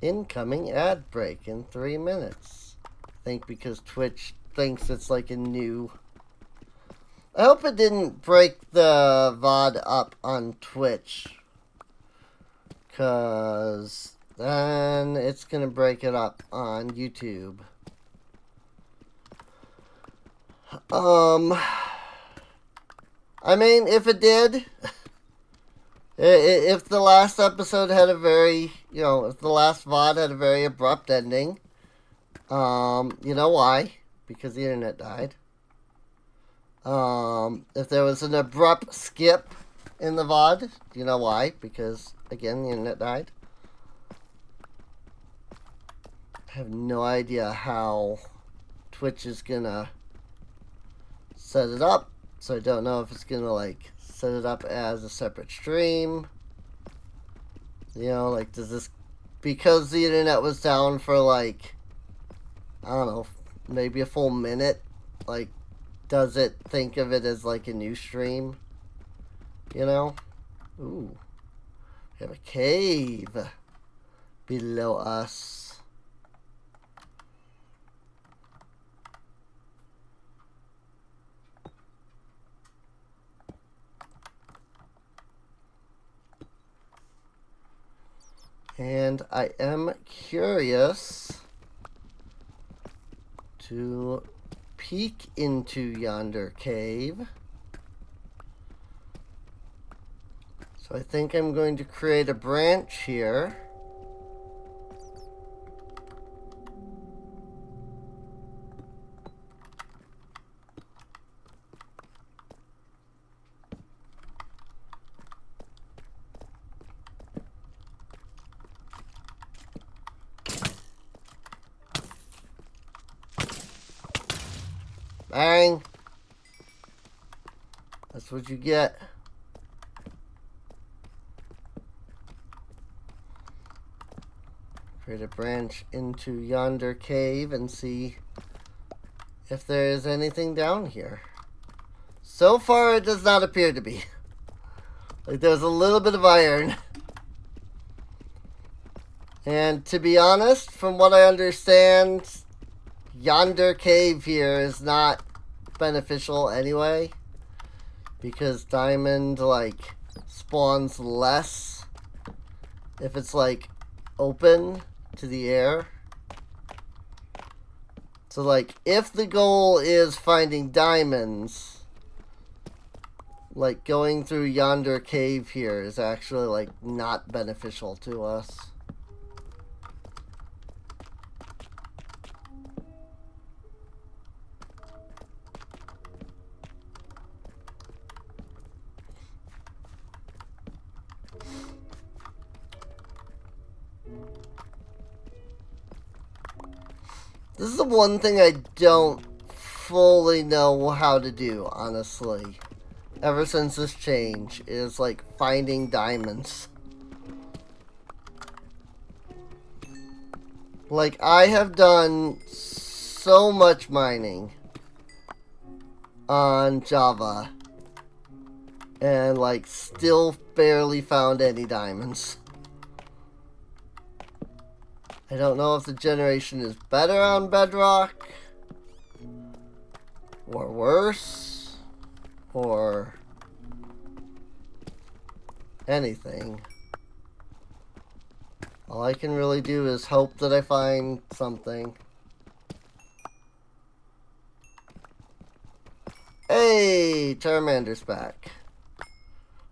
Incoming ad break in 3 minutes. I think because Twitch thinks it's like a new... I hope it didn't break the VOD up on Twitch. Because then it's going to break it up on YouTube. I mean, if it did... If the last episode had a very, if the last VOD had a very abrupt ending, you know why? Because the internet died. If there was an abrupt skip in the VOD, you know why? Because, again, the internet died. I have no idea how Twitch is gonna set it up, so I don't know if it's gonna, like, set it up as a separate stream. Like, does this... Because the internet was down for, like, I don't know, maybe a full minute, like, does it think of it as, like, a new stream? Ooh. We have a cave below us. And I am curious to peek into yonder cave. So I think I'm going to create a branch here. Bang! That's what you get. Create a branch into yonder cave and see if there is anything down here. So far, it does not appear to be. Like, there's a little bit of iron. And to be honest, from what I understand, yonder cave here is not beneficial anyway, because diamond, like, spawns less if it's, like, open to the air. So, like, if the goal is finding diamonds, like, going through yonder cave here is actually, like, not beneficial to us. This is the one thing I don't fully know how to do, honestly. Ever since this change, is like finding diamonds. Like, I have done so much mining on Java and, like, still barely found any diamonds. I don't know if the generation is better on Bedrock, or worse, or anything. All I can really do is hope that I find something. Hey, Charmander's back.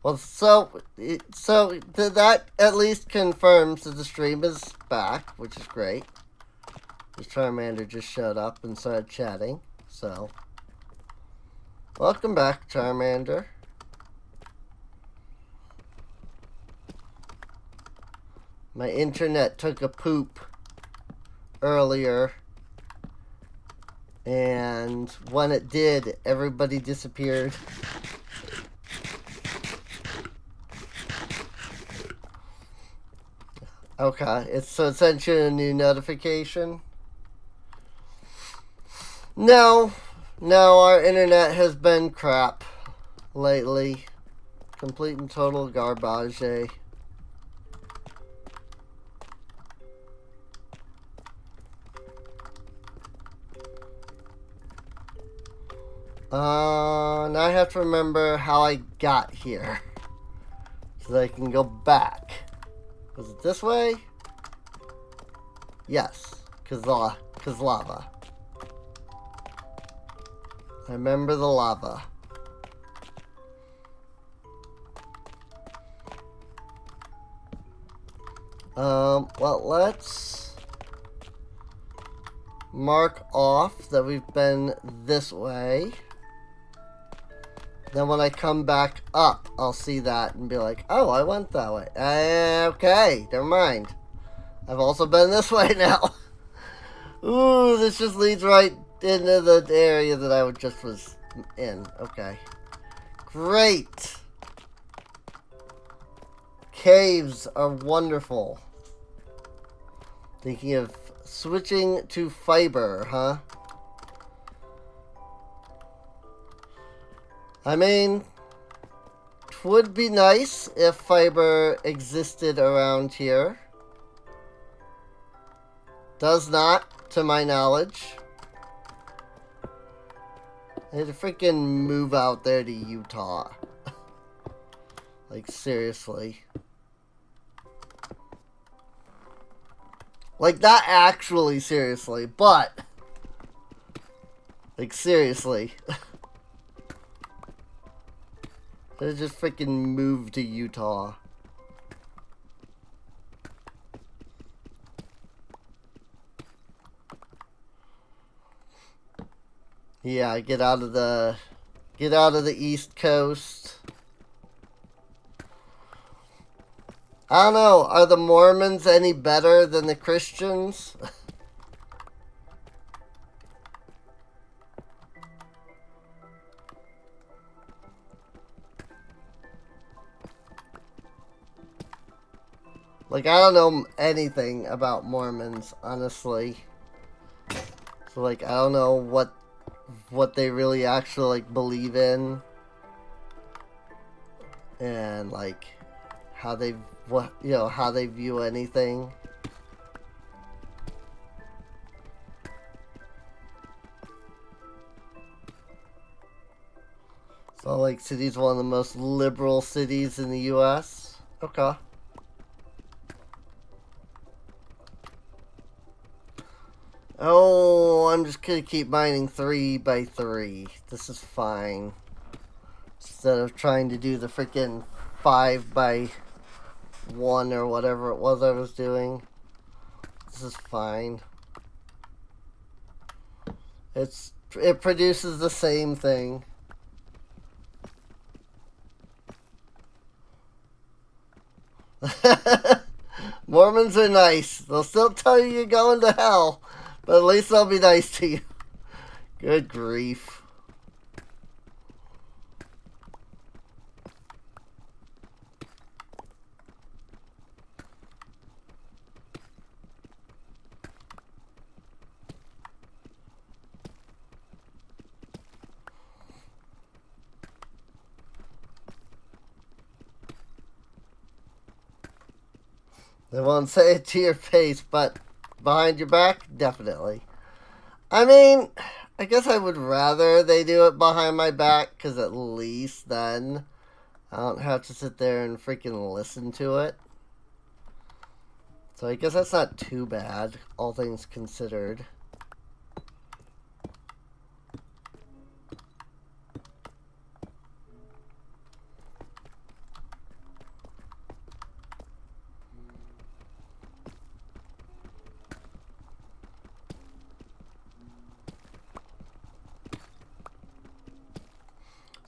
Well, so that at least confirms that the stream is back, which is great. This Charmander just showed up and started chatting, so welcome back, Charmander. My internet took a poop earlier, and when it did, everybody disappeared. Okay, so it sent you a new notification? No, our internet has been crap lately. Complete and total garbage. Now I have to remember how I got here. So that I can go back. Was it this way? Yes. Cause lava. I remember the lava. Well, let's mark off that we've been this way. Then when I come back up, I'll see that and be like, oh, I went that way. Okay, never mind. I've also been this way now. Ooh, this just leads right into the area that I just was in. Okay. Great. Caves are wonderful. Thinking of switching to fiber, huh? I mean, it would be nice if fiber existed around here. Does not, to my knowledge. I had to freaking move out there to Utah. Like, seriously. Like, not actually seriously, but... Like, seriously. I just freaking moved to Utah. Yeah, get out of the East Coast. I don't know, are the Mormons any better than the Christians? Like, I don't know anything about Mormons, honestly. So, like, I don't know what they really actually, like, believe in. And, like, how they, how they view anything. Salt Lake City's one of the most liberal cities in the U.S. Okay. Oh, I'm just gonna keep mining 3 by 3. This is fine. Instead of trying to do the freaking 5 by 1 or whatever it was I was doing. This is fine. It produces the same thing. Mormons are nice. They'll still tell you you're going to hell, but at least they'll be nice to you. Good grief. They won't say it to your face, but behind your back, definitely. I mean, I guess I would rather they do it behind my back, because at least then I don't have to sit there and freaking listen to it. So I guess that's not too bad, all things considered.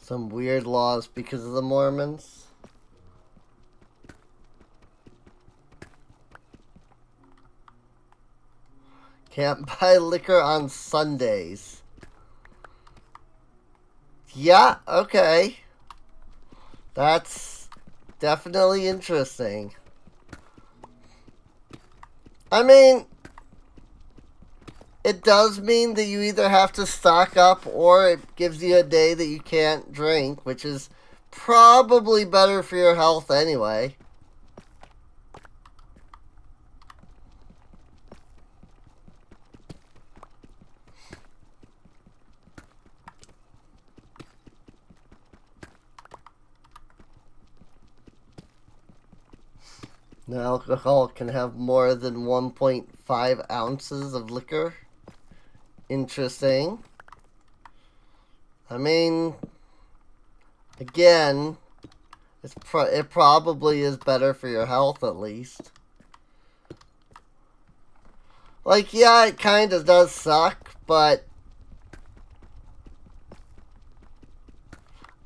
Some weird laws because of the Mormons. Can't buy liquor on Sundays. Yeah, okay. That's definitely interesting. I mean, it does mean that you either have to stock up or it gives you a day that you can't drink, which is probably better for your health anyway. No alcohol can have more than 1.5 ounces of liquor. Interesting. I mean, again, it probably is better for your health, at least. Like, yeah, it kind of does suck, but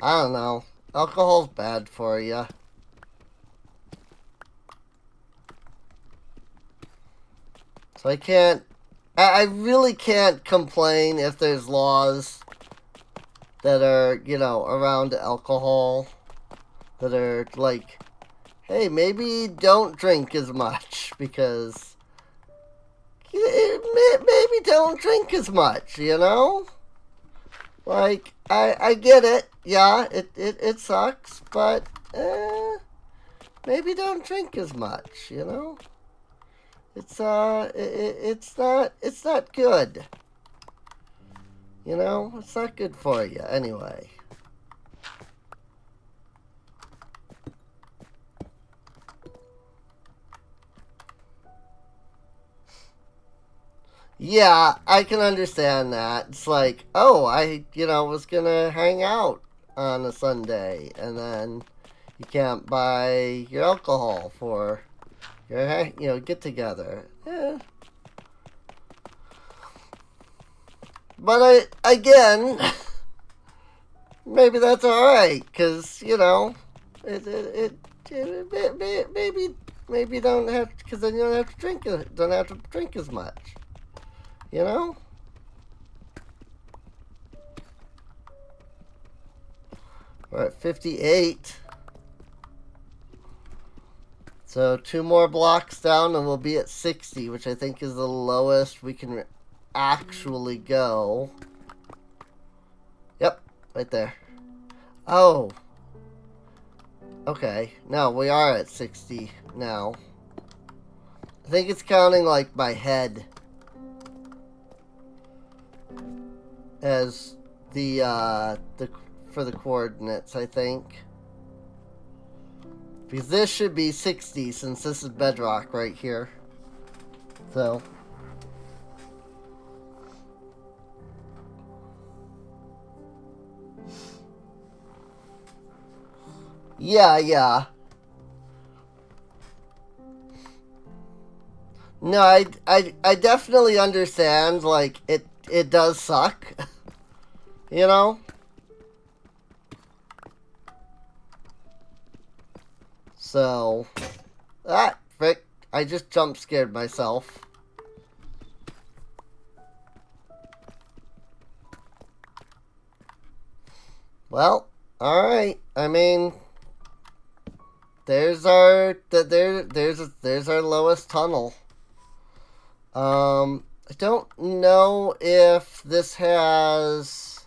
I don't know. Alcohol's bad for you. So I really can't complain if there's laws that are, you know, around alcohol that are like, hey, maybe don't drink as much because maybe don't drink as much, you know? Like, I get it. Yeah, it sucks, but maybe don't drink as much, you know? It's it's not good. You know, it's not good for you anyway. Yeah, I can understand that. It's like, oh, you know, was gonna hang out on a Sunday, and then you can't buy your alcohol for your, you know, get together. Yeah. But again, maybe that's all right, cause you know, maybe don't have, cause then you don't have to drink as much. You know? We're at 58. So 2 more blocks down and we'll be at 60, which I think is the lowest we can actually go. Yep, right there. Oh. Okay, no, we are at 60 now. I think it's counting like my head as the for the coordinates, I think. Because this should be 60 since this is Bedrock right here. So. Yeah. No, I definitely understand, like, it does suck. You know? So, frick, I just jump scared myself. Well, alright, I mean, there's our, there's our lowest tunnel. I don't know if this has,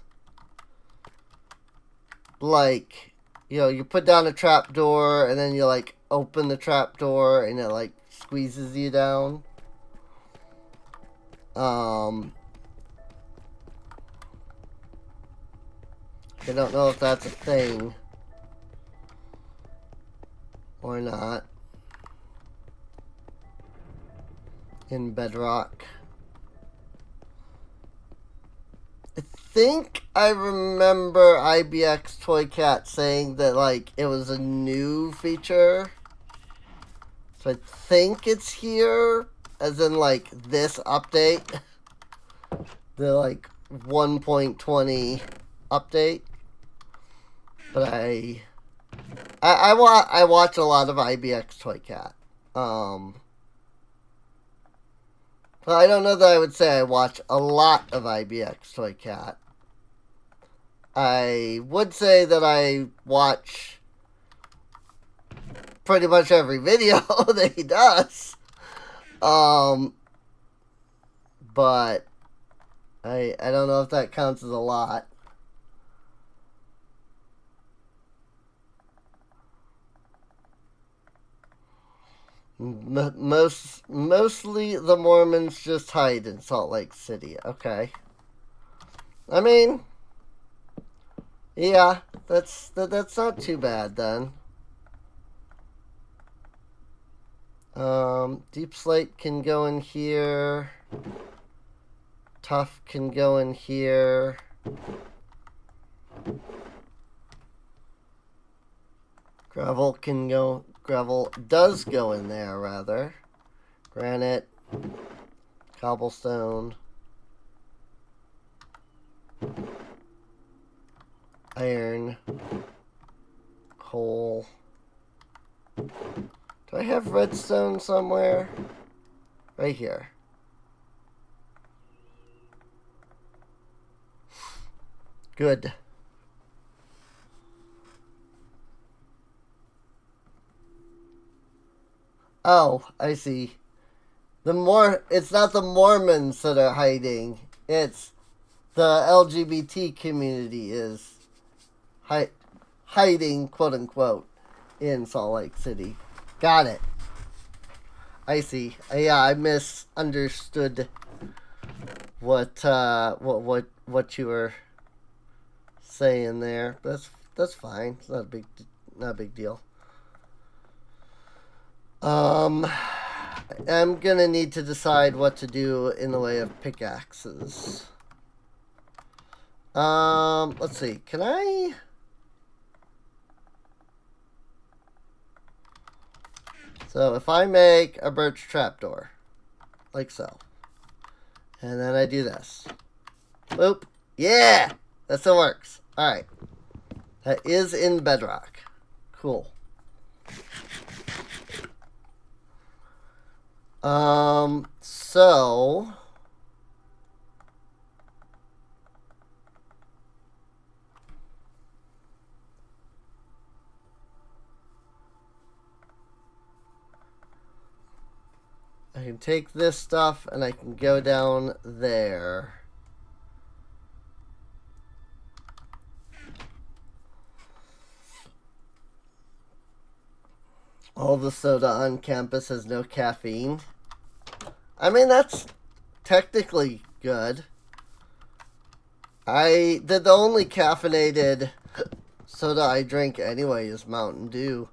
like, you know, you put down a trapdoor and then you, like, open the trapdoor and it, like, squeezes you down. I don't know if that's a thing or not in Bedrock. I think I remember IBX Toy Cat saying that, like, it was a new feature. So I think it's here, as in, like, this update. The, like, 1.20 update. But I watch a lot of IBX Toy Cat. Well, I don't know that I would say I watch a lot of IBX Toy Cat. I would say that I watch pretty much every video that he does. But I don't know if that counts as a lot. Mostly the Mormons just hide in Salt Lake City. Okay. I mean, yeah, that's not too bad then. Deep slate can go in here. Tough can go in here. Gravel does go in there, rather. Granite, cobblestone, iron, coal. Do I have redstone somewhere? Right here. Good. Oh, I see. It's not the Mormons that are hiding. It's the LGBT community is hiding, quote unquote, in Salt Lake City. Got it. I see. Yeah, I misunderstood what you were saying there. That's fine. It's not a big deal. I'm gonna need to decide what to do in the way of pickaxes. Let's see. Can I? So if I make a birch trapdoor, like so, and then I do this, boop, yeah, that still works. All right, that is in Bedrock. Cool. So I can take this stuff and I can go down there. All the soda on campus has no caffeine. I mean, that's technically good. The only caffeinated soda I drink anyway is Mountain Dew.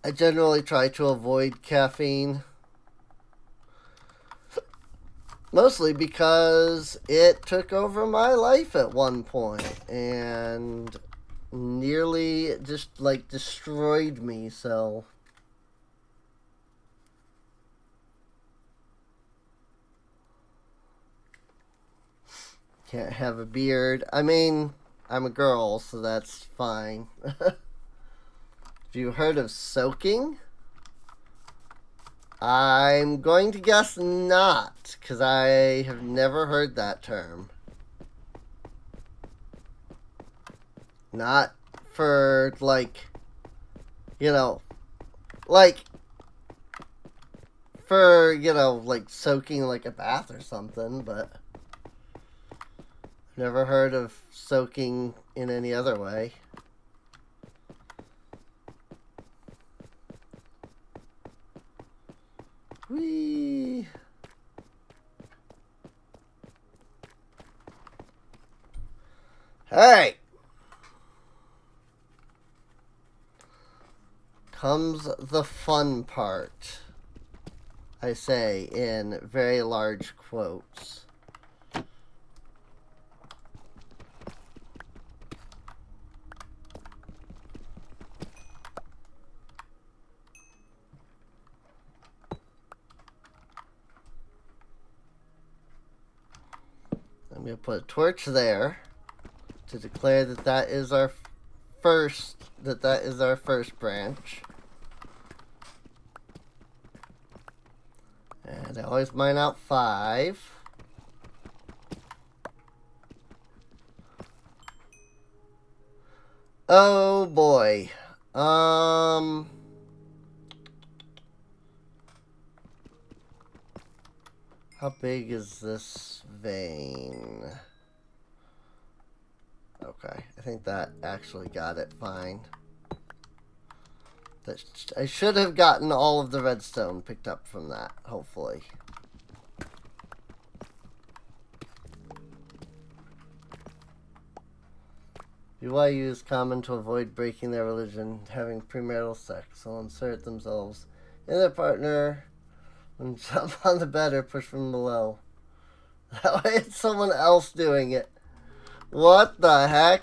I generally try to avoid caffeine. Mostly because it took over my life at one point and nearly just like destroyed me, so can't have a beard. I mean, I'm a girl, so that's fine. Have you heard of soaking? I'm going to guess not, because I have never heard that term. Not for, like, you know, like, for, you know, like soaking like a bath or something, but never heard of soaking in any other way. Whee! Alright. Comes the fun part. I say in very large quotes. I'm going to put a torch there to declare that that is our first branch. And I always mine out 5. Oh boy. How big is this vein? Okay, I think that actually got it fine. I should have gotten all of the redstone picked up from that, hopefully. BYU is common to avoid breaking their religion, having premarital sex, will insert themselves And their partner, and jump on the bed or push from below. That way it's someone else doing it. What the heck?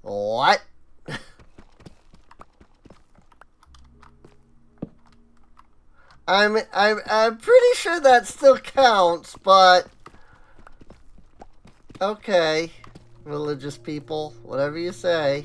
What? I'm pretty sure that still counts, but okay, religious people, whatever you say.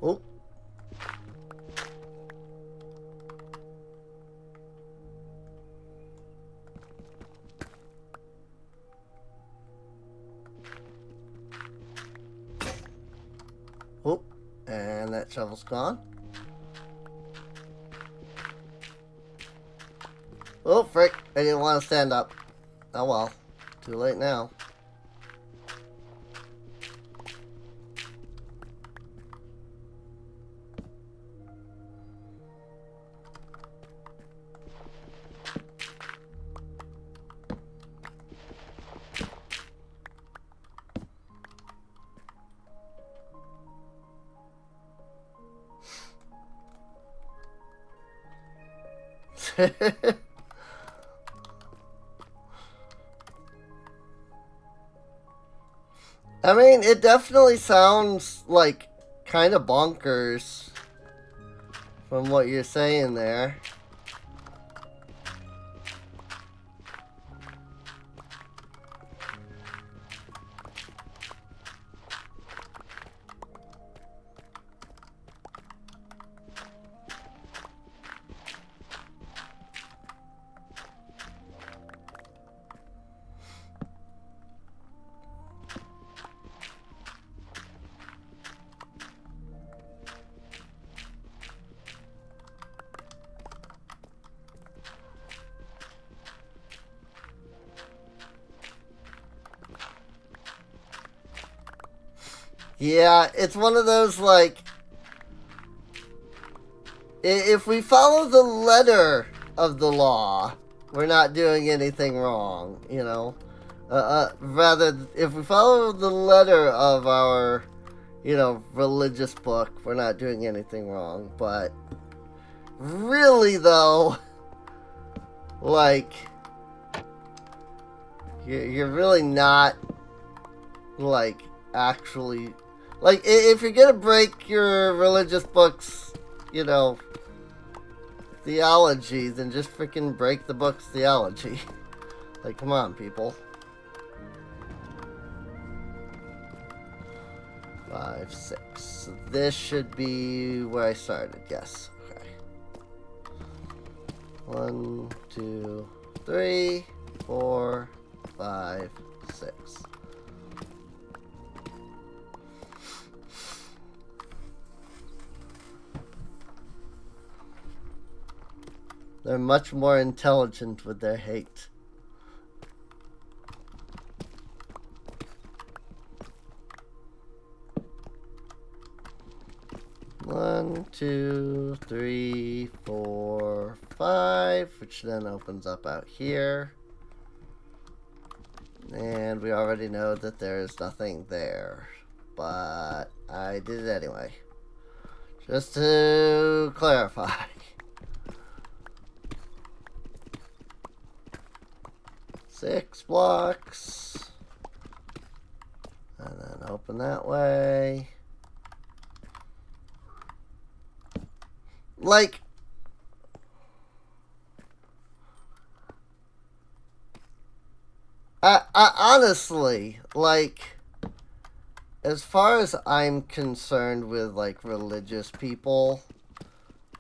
Oh. Oh, and that shovel's gone. Oh, frick. I didn't want to stand up. Oh well. Too late now. I mean, it definitely sounds like kind of bonkers from what you're saying there. Yeah, it's one of those, like, if we follow the letter of the law, we're not doing anything wrong, you know? Rather, if we follow the letter of our, you know, religious book, we're not doing anything wrong. But really, though, like, you're really not, like, actually, like, if you're gonna break your religious books, you know, theology, then just freaking break the book's theology. Like, come on, people. 5, 6. So this should be where I started. Yes. Okay. 1, 2, 3, 4, 5, 6. They're much more intelligent with their hate. One, 2, 3, 4, 5, which then opens up out here. And we already know that there's nothing there. But I did it anyway. Just to clarify. Six blocks. And then open that way. Like, I honestly, like, as far as I'm concerned with, like, religious people,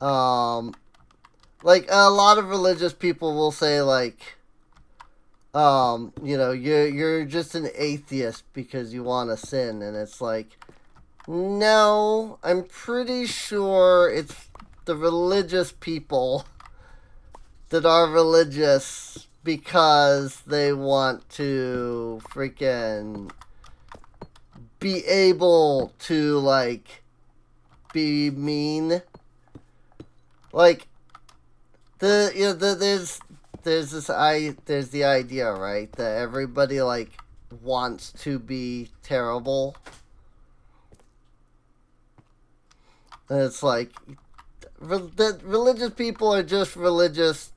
like, a lot of religious people will say, like, you know, you're just an atheist because you want to sin, and it's like, no, I'm pretty sure it's the religious people that are religious because they want to freaking be able to, like, be mean. Like, there's the idea, right, that everybody, like, wants to be terrible. And it's like, religious people are just religious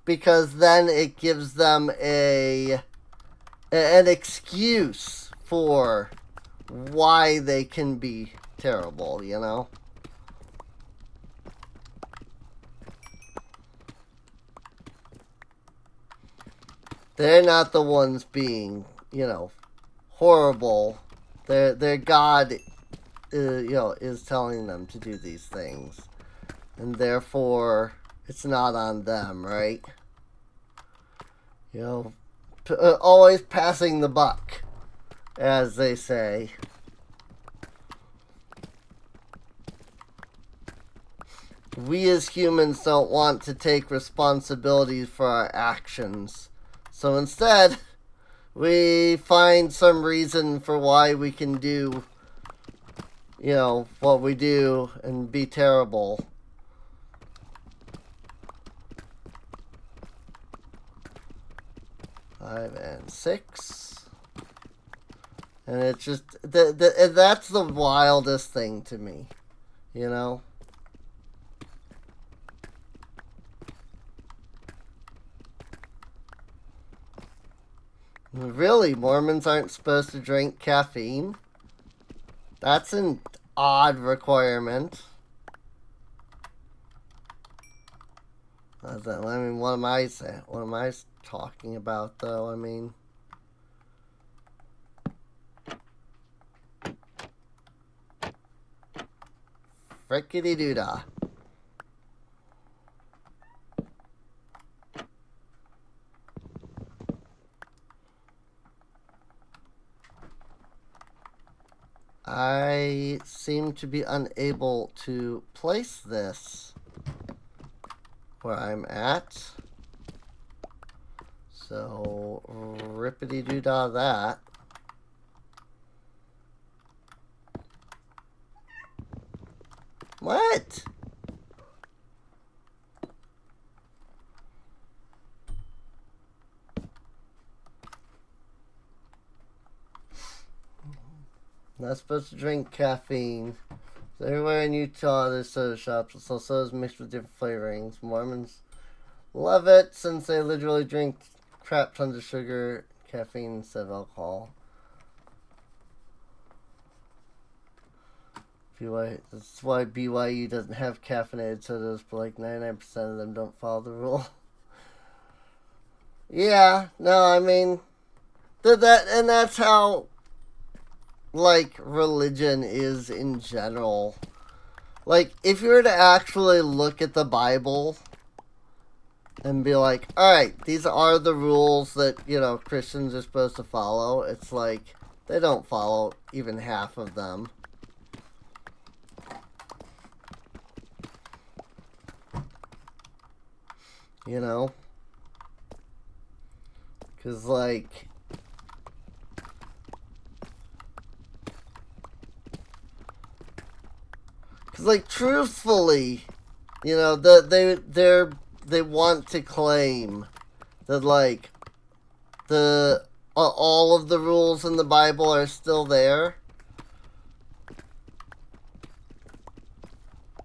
because then it gives them an excuse for why they can be terrible, you know? They're not the ones being, you know, horrible. Their God, you know, is telling them to do these things. And therefore, it's not on them, right? You know, always passing the buck, as they say. We as humans don't want to take responsibility for our actions. So instead, we find some reason for why we can do, you know, what we do and be terrible. Five and 6. And it's just, that's the wildest thing to me, you know? Really, Mormons aren't supposed to drink caffeine? That's an odd requirement. I mean, what am I saying? What am I talking about, though? I mean, frickety doodah. I seem to be unable to place this where I'm at. So, rippity doo dah that. What? Not supposed to drink caffeine. So everywhere in Utah, there's soda shops. So soda's mixed with different flavorings. Mormons love it since they literally drink crap tons of sugar, caffeine instead of alcohol. That's why BYU doesn't have caffeinated sodas, but like 99% of them don't follow the rule. Yeah, no, I mean, that's how, like, religion is in general. Like, if you were to actually look at the Bible and be like, alright, these are the rules that, you know, Christians are supposed to follow, it's like, they don't follow even half of them. You know? Because, like, truthfully, you know, they want to claim that, like, all of the rules in the Bible are still there.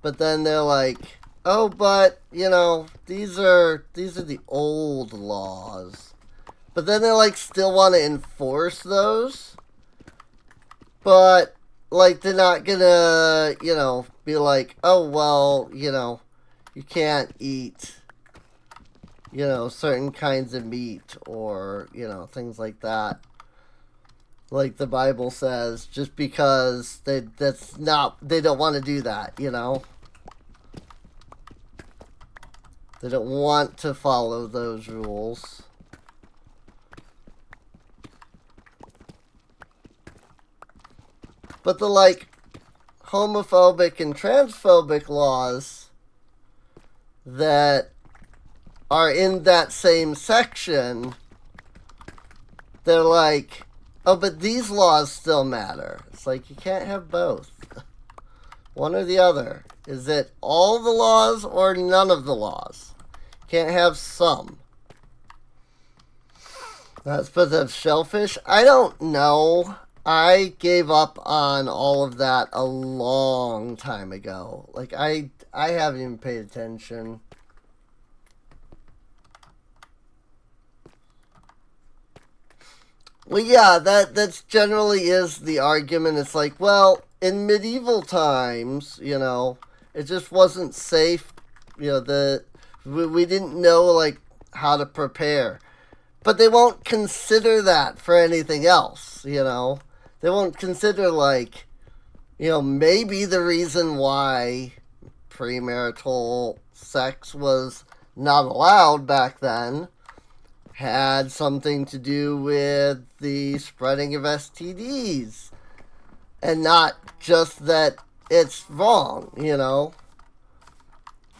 But then they're like, oh, but, you know, these are the old laws. But then they, like, still want to enforce those. But, like, they're not gonna, you know, be like, oh, well, you know, you can't eat, you know, certain kinds of meat or, you know, things like that. Like the Bible says, just because they don't want to do that, you know? They don't want to follow those rules. But the, like, homophobic and transphobic laws that are in that same section, they're like, oh, but these laws still matter. It's like, you can't have both. One or the other. Is it all the laws or none of the laws? Can't have some. Not supposed to have shellfish? I don't know. I gave up on all of that a long time ago. Like, I haven't even paid attention. Well, yeah, that's generally is the argument. It's like, well, in medieval times, you know, it just wasn't safe. You know, we didn't know, like, how to prepare. But they won't consider that for anything else, you know. They won't consider, like, you know, maybe the reason why premarital sex was not allowed back then had something to do with the spreading of STDs. And not just that it's wrong, you know.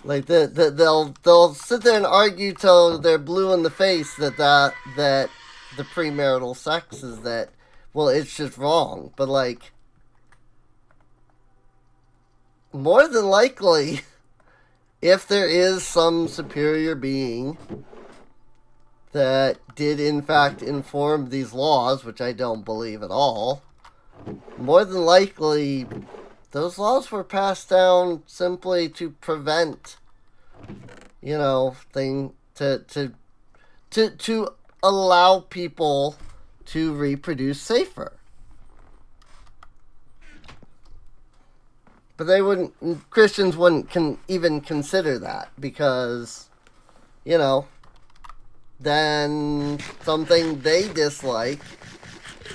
Like, they'll sit there and argue till they're blue in the face that the premarital sex is that, well, it's just wrong. But, like, more than likely, if there is some superior being that did in fact inform these laws, which I don't believe at all, more than likely those laws were passed down simply to prevent, you know, to allow people to reproduce safer. But Christians wouldn't even consider that because, you know, then something they dislike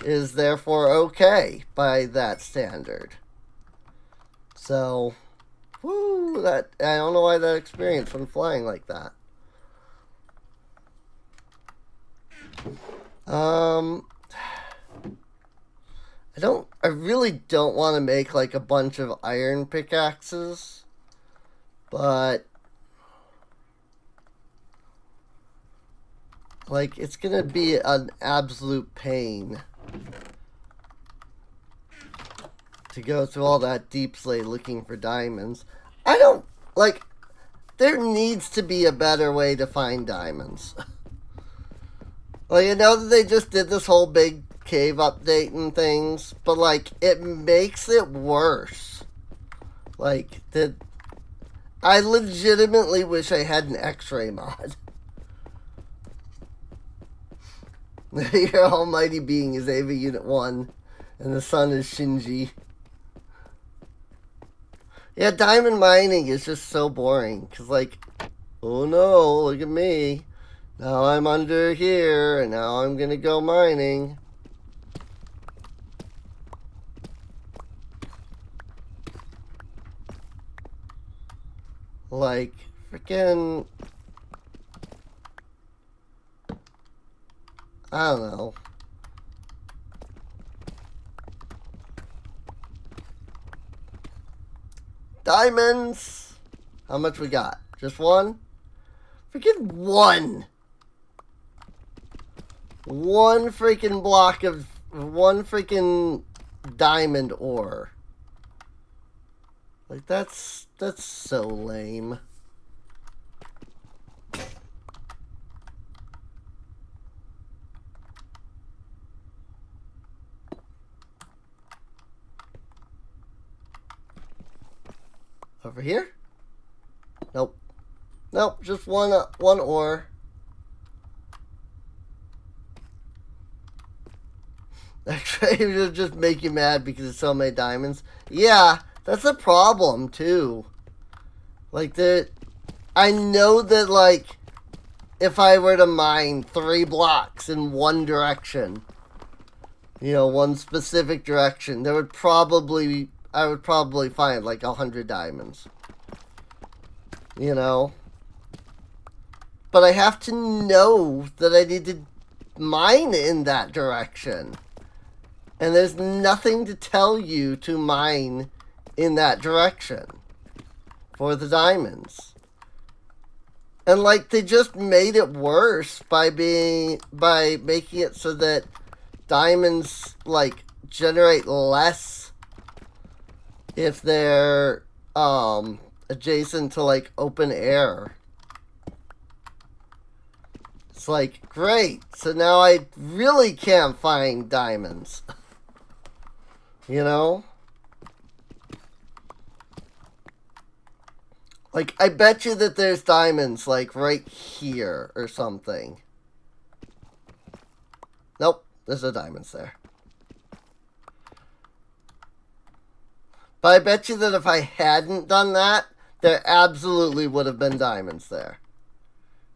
is therefore okay by that standard. So, I don't know why that experience when flying like that. I really don't want to make like a bunch of iron pickaxes, but like it's gonna be an absolute pain to go through all that deep slate looking for diamonds. I don't, like, there needs to be a better way to find diamonds. Like, I know that they just did this whole big cave update and things, but, like, it makes it worse. Like, I legitimately wish I had an X-ray mod. Your almighty being is Ava Unit 1, and the sun is Shinji. Yeah, diamond mining is just so boring, because, like, oh no, look at me. Now I'm under here, and now I'm gonna go mining. Like, freaking, I don't know. Diamonds! How much we got? Just one? Freaking one! One freaking block of... One freaking diamond ore. Like, that's so lame. Over here? Nope. Nope, just one ore. Actually, it would just make you mad because it's so many diamonds. Yeah, that's a problem, too. Like, I know that, like, if I were to mine 3 blocks in one direction, you know, one specific direction, I would probably find like 100 diamonds. You know? But I have to know that I need to mine in that direction. And there's nothing to tell you to mine in that direction for the diamonds. And like they just made it worse by making it so that diamonds like generate less if they're adjacent to like open air. It's like, great, so now I really can't find diamonds. You know? Like, I bet you that there's diamonds, like, right here or something. Nope, there's no diamonds there. But I bet you that if I hadn't done that, there absolutely would have been diamonds there.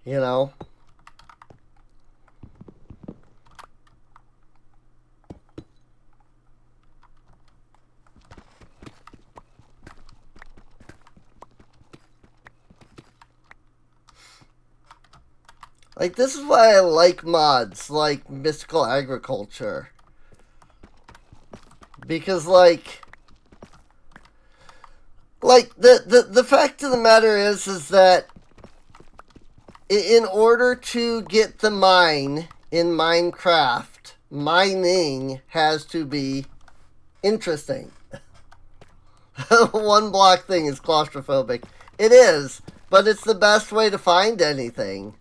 You know? Like, this is why I like mods like Mystical Agriculture. Because, like the fact of the matter is that in order to get the mine in Minecraft, mining has to be interesting. One block thing is claustrophobic. It is, but it's the best way to find anything.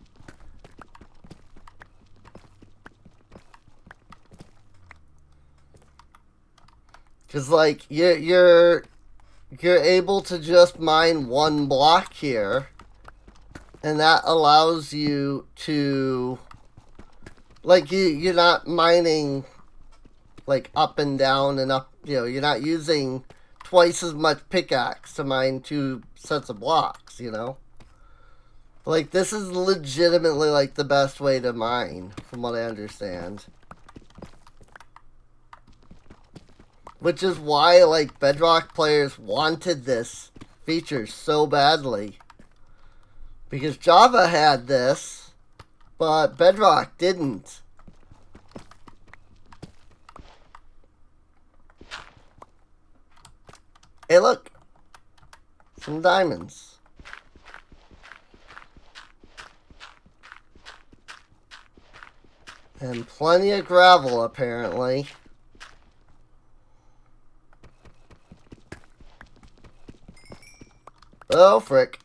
Because, like, you're able to just mine one block here, and that allows you to, like, you're not mining, like, up and down and up, you know, you're not using twice as much pickaxe to mine 2 sets of blocks, you know? Like, this is legitimately, like, the best way to mine, from what I understand. Which is why, like, Bedrock players wanted this feature so badly. Because Java had this, but Bedrock didn't. Hey, look. Some diamonds. And plenty of gravel, apparently. Oh, frick.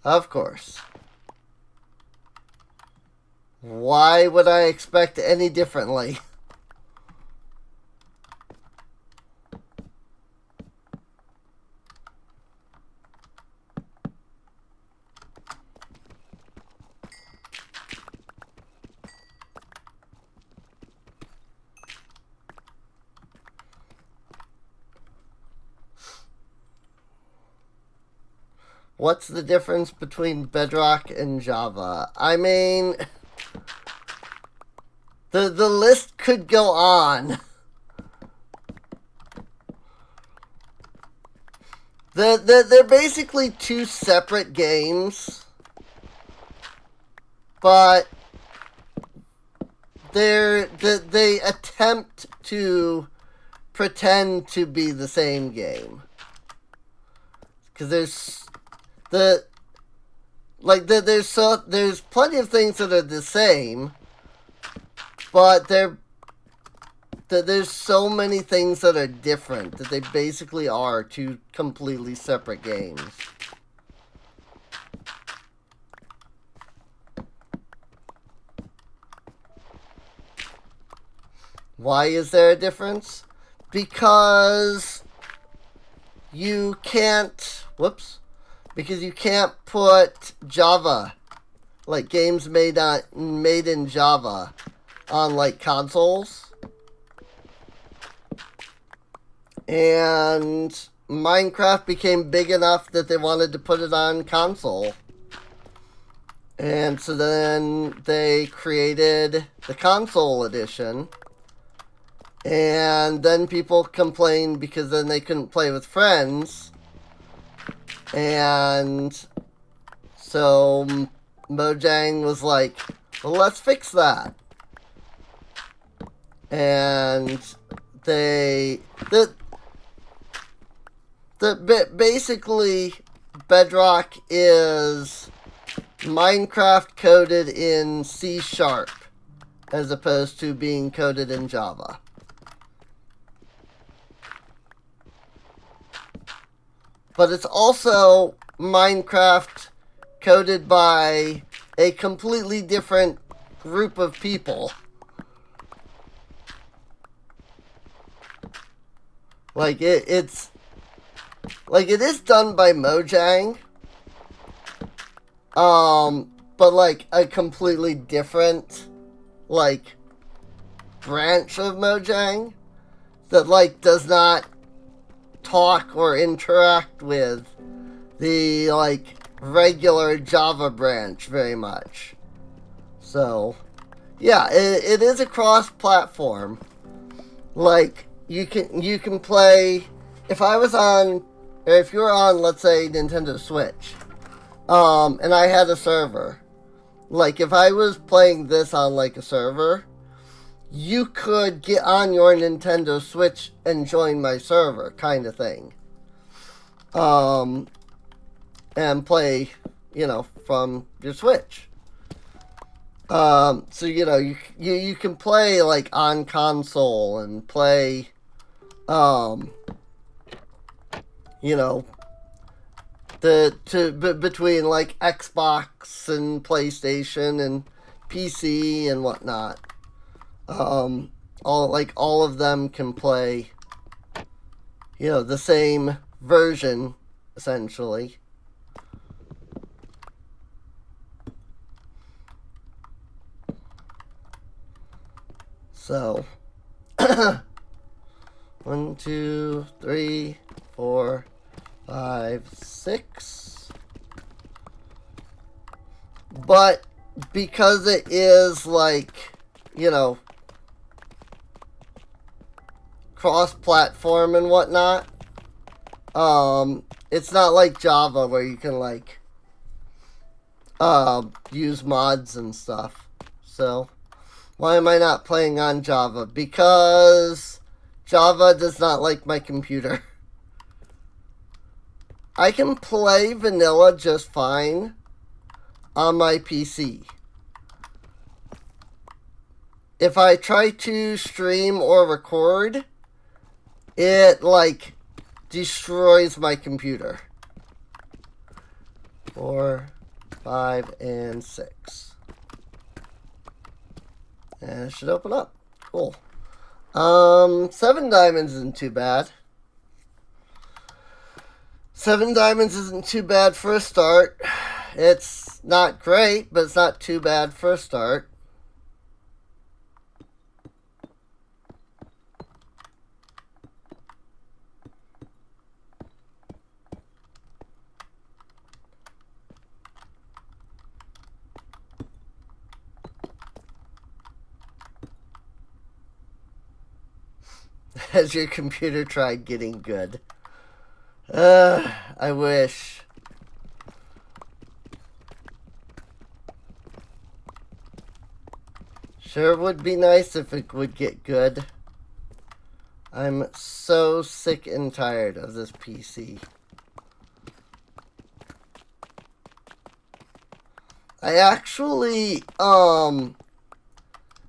Of course. Why would I expect any differently? What's the difference between Bedrock and Java? I mean, the list could go on. They're basically 2 separate games, but they attempt to pretend to be the same game. Because there's plenty of things that are the same, but there's so many things that are different that they basically are 2 completely separate games. Why is there a difference? Because you can't, because you can't put Java, like games made in Java, on like consoles. And Minecraft became big enough that they wanted to put it on console. And so then they created the console edition. And then people complained because then they couldn't play with friends. And so Mojang was like, well, let's fix that. And basically Bedrock is Minecraft coded in C#. as opposed to being coded in Java. But it's also Minecraft coded by a completely different group of people. Like, it's... Like, it is done by Mojang. But, like, a completely different, like, branch of Mojang that, like, does not talk or interact with the, like, regular Java branch very much. So, yeah, it is a cross-platform. Like, you can play... If I was on... Or if you were on, let's say, Nintendo Switch, and I had a server, like, if I was playing this on, like, a server, you could get on your Nintendo Switch and join my server, kind of thing. And play, you know, from your Switch. So, you know, you can play, like, on console and play, you know, between, like, Xbox and PlayStation and PC and whatnot. All of them can play, you know, the same version, essentially. So, 1, 2, 3, 4, 5, 6. But because it is, like, you know, cross-platform and whatnot, it's not like Java where you can, like, use mods and stuff. So, why am I not playing on Java? Because Java does not like my computer. I can play vanilla just fine on my PC. If I try to stream or record, it, like, destroys my computer. 4, 5, and 6. And it should open up. Cool. 7 diamonds isn't too bad. 7 diamonds isn't too bad for a start. It's not great, but it's not too bad for a start. Has your computer tried getting good? I wish. Sure would be nice if it would get good. I'm so sick and tired of this PC. I actually,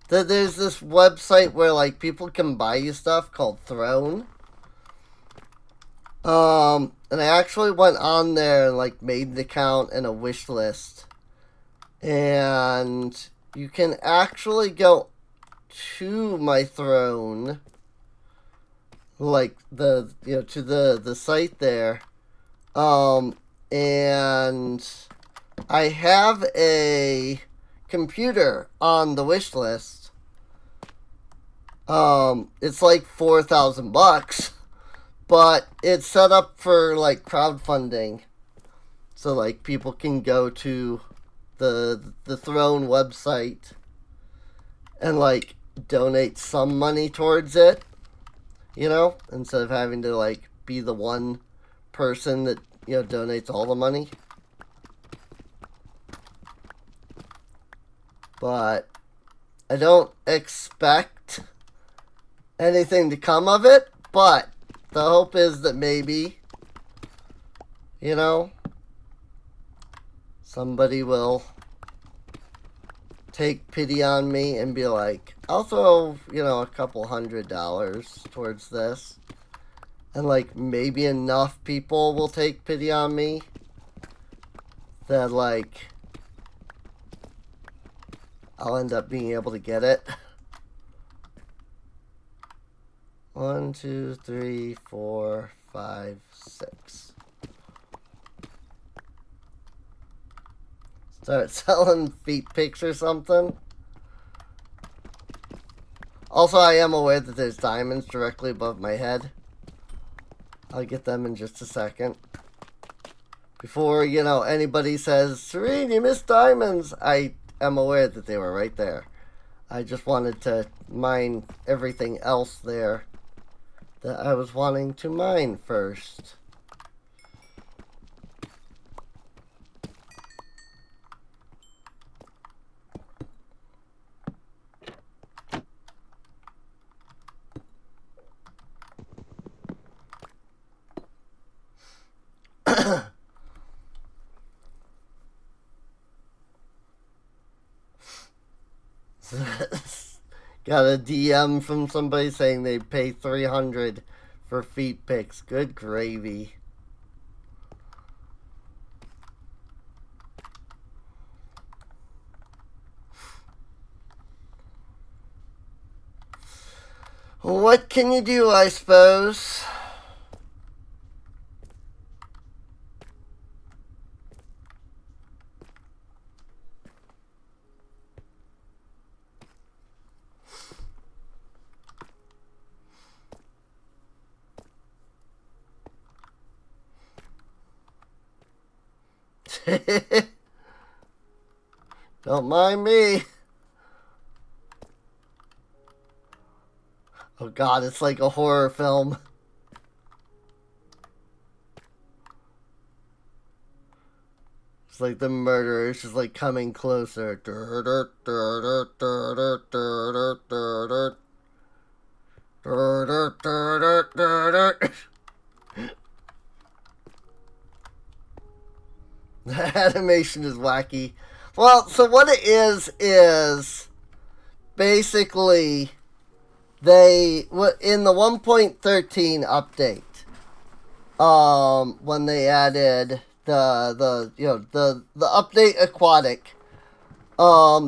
there's this website where, like, people can buy you stuff called Throne. And I actually went on there and, like, made an account and a wish list. And you can actually go to my Throne, like, to the site there. And I have a computer on the wish list. It's like $4,000, but it's set up for, like, crowdfunding. So, like, people can go to the Throne website and, like, donate some money towards it, you know, instead of having to, like, be the one person that, you know, donates all the money. But I don't expect anything to come of it, but the hope is that maybe, you know, somebody will take pity on me and be like, I'll throw, you know, a couple $100 towards this. And, like, maybe enough people will take pity on me that, like, I'll end up being able to get it. 1, 2, 3, 4, 5, 6. Start selling feet pics or something. Also, I am aware that there's diamonds directly above my head. I'll get them in just a second. Before, you know, anybody says, Serene, you missed diamonds. I am aware that they were right there. I just wanted to mine everything else there that I was wanting to mine first. Got a DM from somebody saying they pay $300 for feet pics. Good gravy. What can you do, I suppose? Don't mind me. Oh god, it's like a horror film. It's like the murderer is just like coming closer. The animation is wacky. Well, so what it is basically they in the 1.13 update, when they added the update aquatic,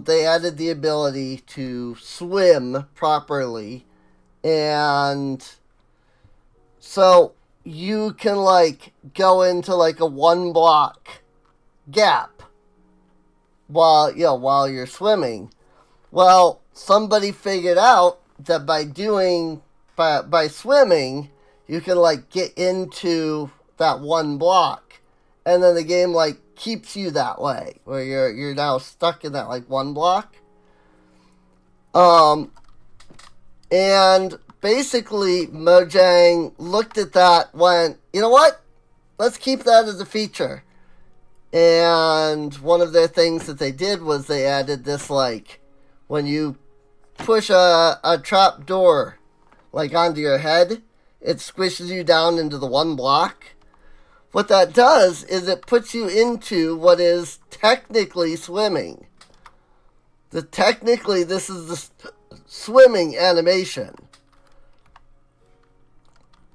they added the ability to swim properly, and so you can like go into like a 1 block gap while you're swimming. Well, somebody figured out that by swimming you can like get into that 1 block, and then the game like keeps you that way where you're now stuck in that like 1 block. And basically Mojang looked at that, went, you know what, let's keep that as a feature. And one of their things that they did was they added this, like, when you push a trap door, like, onto your head, it squishes you down into the 1 block. What that does is it puts you into what is technically swimming. Technically, this is the swimming animation.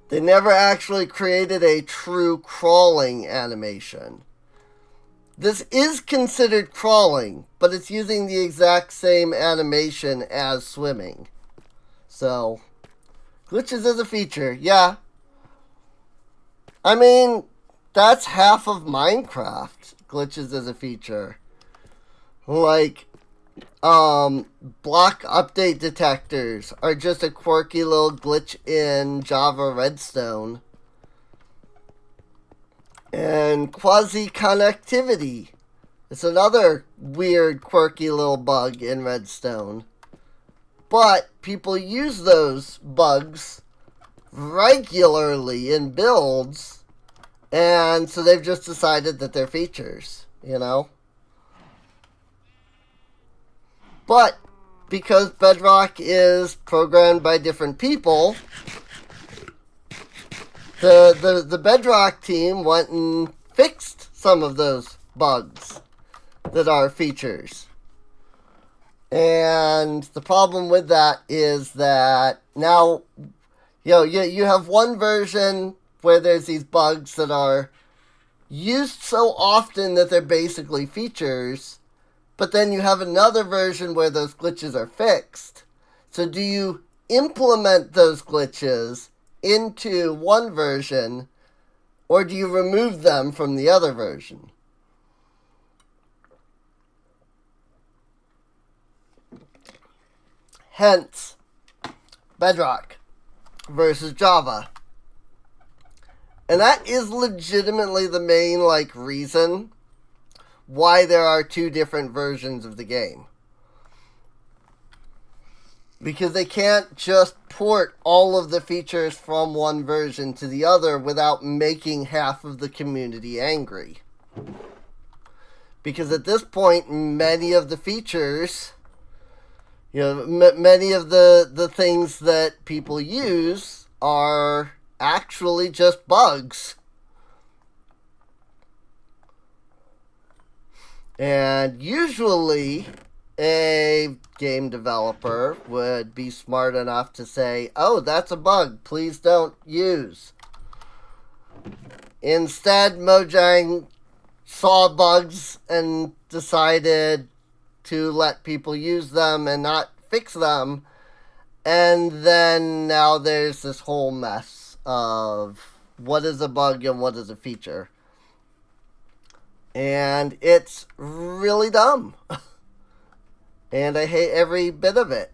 They never actually created a true crawling animation. This is considered crawling, but it's using the exact same animation as swimming. So, glitches as a feature, yeah. I mean, that's half of Minecraft, glitches as a feature. Like, block update detectors are just a quirky little glitch in Java Redstone. And quasi-connectivity. It's another weird, quirky little bug in Redstone. But people use those bugs regularly in builds, and so they've just decided that they're features, you know? But because Bedrock is programmed by different people, the Bedrock team went and fixed some of those bugs that are features. And the problem with that is that now, you have one version where there's these bugs that are used so often that they're basically features, but then you have another version where those glitches are fixed. So do you implement those glitches into one version, or do you remove them from the other version? Hence, Bedrock versus Java. And that is legitimately the main, reason why there are two different versions of the game. Because they can't just port all of the features from one version to the other without making half of the community angry. Because at this point, many of the features, many of the things that people use are actually just bugs. And usually, a game developer would be smart enough to say, oh, that's a bug, please don't use. Instead, Mojang saw bugs and decided to let people use them and not fix them. And then now there's this whole mess of what is a bug and what is a feature. And it's really dumb. And I hate every bit of it.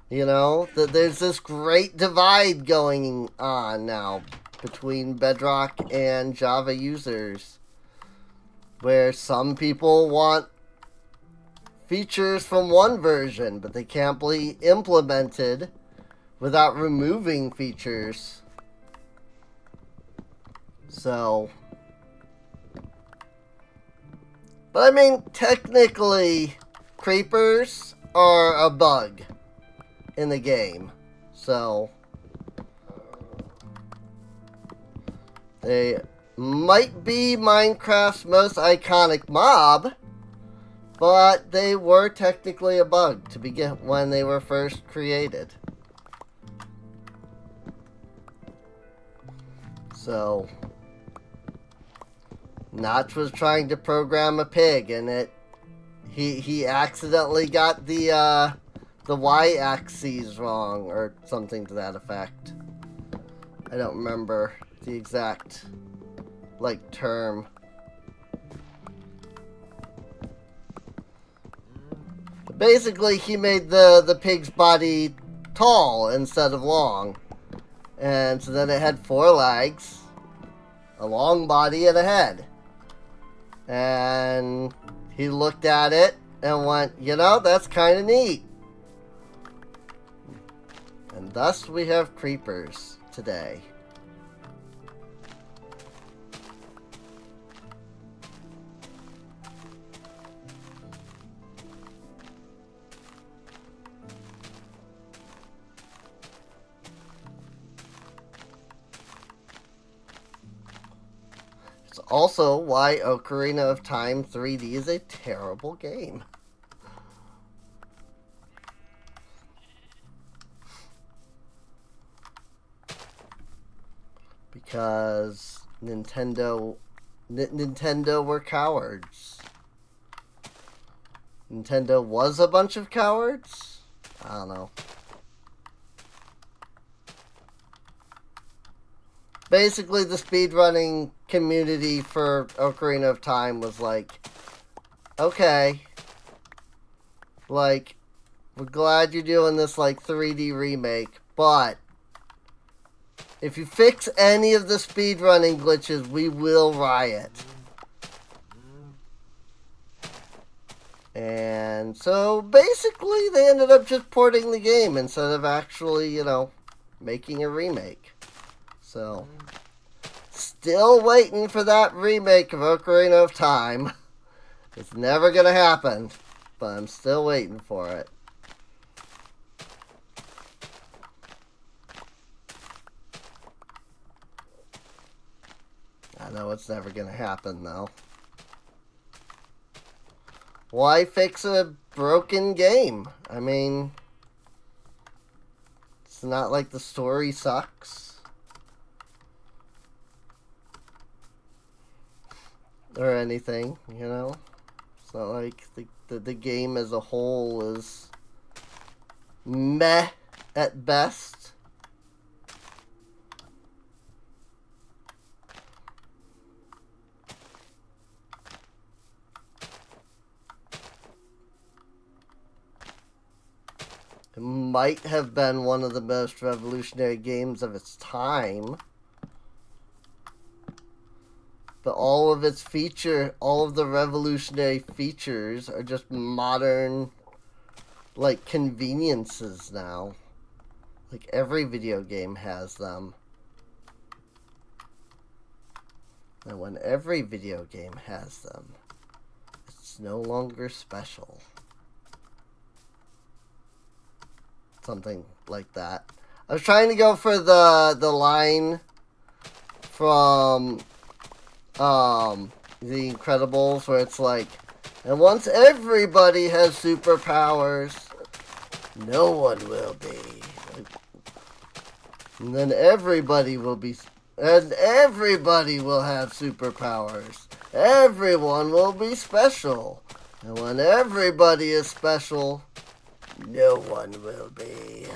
There's this great divide going on now between Bedrock and Java users, where some people want features from one version, but they can't be implemented without removing features. So, but I mean, technically, creepers are a bug in the game. So, they might be Minecraft's most iconic mob, but they were technically a bug to begin when they were first created. So, Notch was trying to program a pig, and he accidentally got the y-axis wrong, or something to that effect. I don't remember the exact term. But basically, he made the pig's body tall instead of long, and so then it had 4 legs, a long body, and a head. And he looked at it and went, that's kind of neat. And thus we have creepers today. It's also why Ocarina of Time 3D is a terrible game. Because Nintendo were cowards. Nintendo was a bunch of cowards? I don't know. Basically, the speedrunning community for Ocarina of Time was okay, we're glad you're doing this 3D remake, but if you fix any of the speedrunning glitches, we will riot. And so basically they ended up just porting the game instead of actually, making a remake. So, still waiting for that remake of Ocarina of Time. It's never gonna happen, but I'm still waiting for it. I know it's never gonna happen, though. Why fix a broken game? I mean, it's not like the story sucks. Or anything, you know? It's not like the game as a whole is meh at best. It might have been one of the most revolutionary games of its time. But all of the revolutionary features are just modern, like, conveniences now. Like, every video game has them. And when every video game has them, it's no longer special. Something like that. I was trying to go for the line from The Incredibles where it's like, and once everybody has superpowers, no one will be. And then everybody will be, and everybody will have superpowers. Everyone will be special. And when everybody is special, no one will be.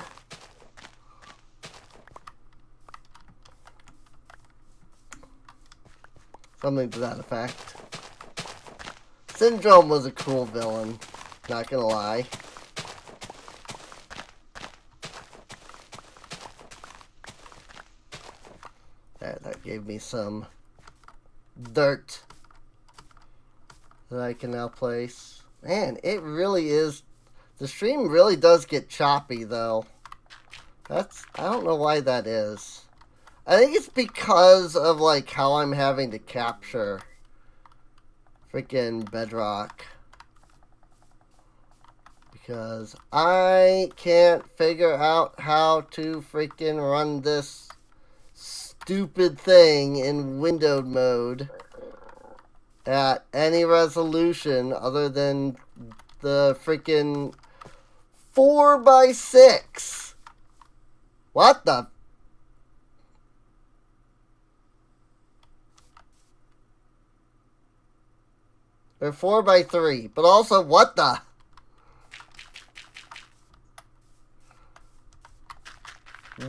Something to that effect. Syndrome was a cool villain, not gonna lie. That gave me some dirt that I can now place. Man, it really is. The stream really does get choppy, though. I don't know why that is. I think it's because of, like, how I'm having to capture freaking Bedrock. Because I can't figure out how to freaking run this stupid thing in windowed mode at any resolution other than the freaking 4x6. What the? Or 4x3. But also, what the?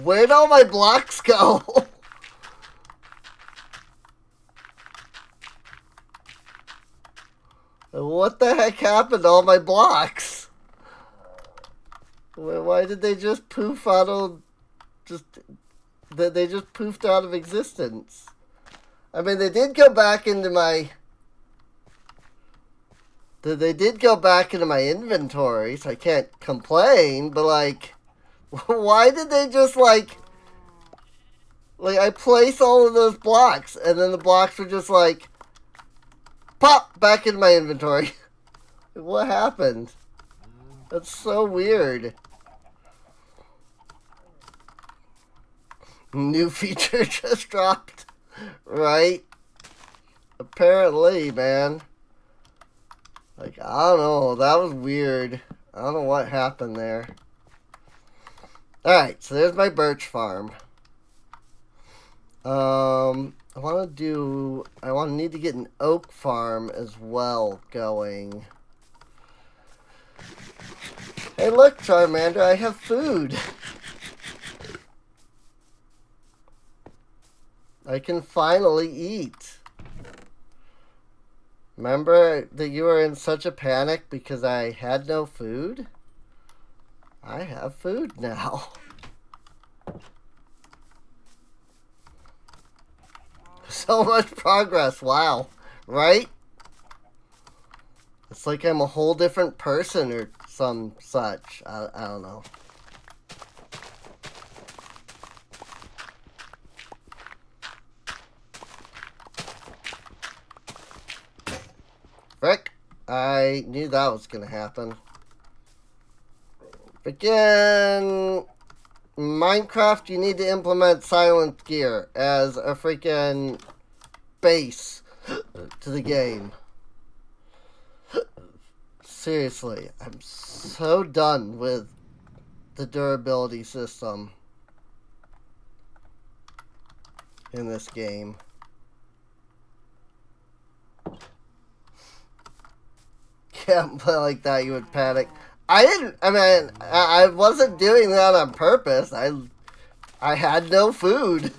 Where'd all my blocks go? What the heck happened to all my blocks? Why did they just poof out of... They just poofed out of existence? I mean, they did go back into my... They did go back into my inventory, so I can't complain, but, like... Why did they just, like... Like, I place all of those blocks, and then the blocks were just, like... Pop! Back into my inventory. What happened? That's so weird. New feature just dropped. Right? Apparently, man. Like, I don't know. That was weird. I don't know what happened there. Alright, so there's my birch farm. I need to get an oak farm as well going. Hey, look, Charmander, I have food. I can finally eat. Remember that you were in such a panic because I had no food? I have food now. So much progress, wow. Right? It's like I'm a whole different person or some such. I don't know. Frick. I knew that was gonna happen. Freaking Minecraft, you need to implement silent gear as a freaking base to the game. Seriously, I'm so done with the durability system in this game. Can't play like that, you would panic. I wasn't doing that on purpose. I had no food.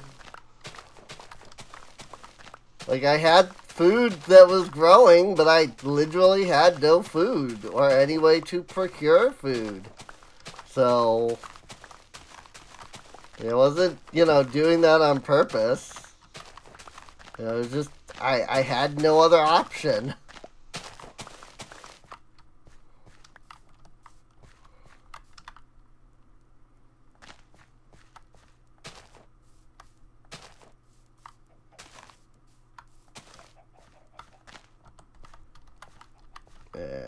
Like, I had food that was growing, but I literally had no food or any way to procure food. So, it wasn't, doing that on purpose. It was just, I had no other option.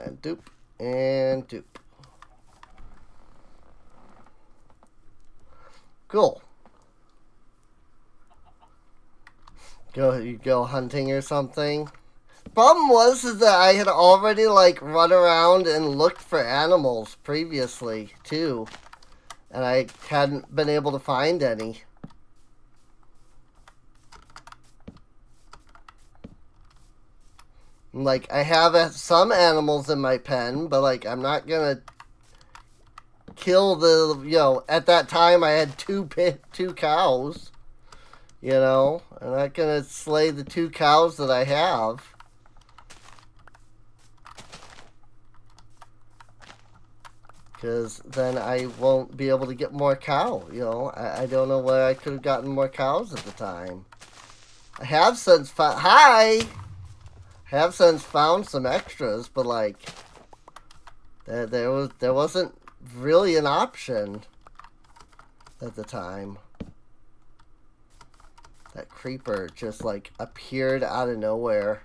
And doop, and doop. Cool. You go hunting or something. Problem was that I had already run around and looked for animals previously too, and I hadn't been able to find any. I have some animals in my pen, but I'm not gonna kill the at that time I had two cows. I'm not gonna slay the 2 cows that I have. Because then I won't be able to get more cow, I don't know where I could have gotten more cows at the time. I have since found... Hi! Have since found some extras, but there wasn't really an option at the time. That creeper just appeared out of nowhere.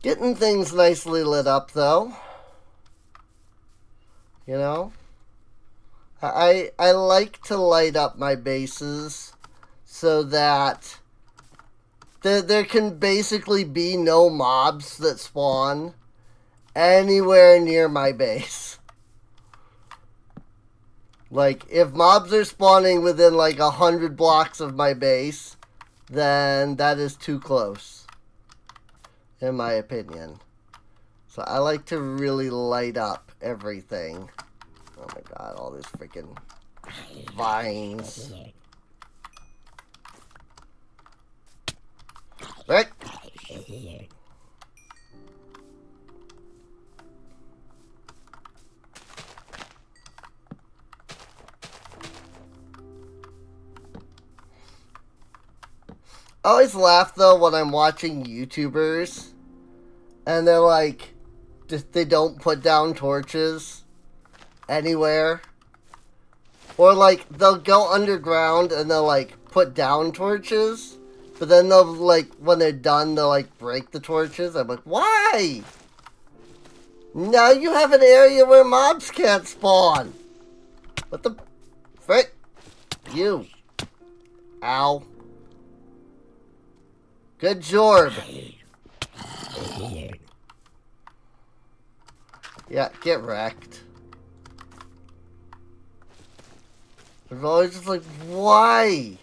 Getting things nicely lit up, though. I like to light up my bases so that there can basically be no mobs that spawn anywhere near my base. If mobs are spawning within 100 blocks of my base, then that is too close, in my opinion. So I like to really light up everything. Oh my god, all these freaking vines. Right? I always laugh though when I'm watching YouTubers and they're they don't put down torches anywhere. Or they'll go underground and they'll put down torches, but then they'll when they're done they'll break the torches. I'm like, why? Now you have an area where mobs can't spawn. What the frick? You. Ow. Good job. Yeah, get wrecked. I'm always just why?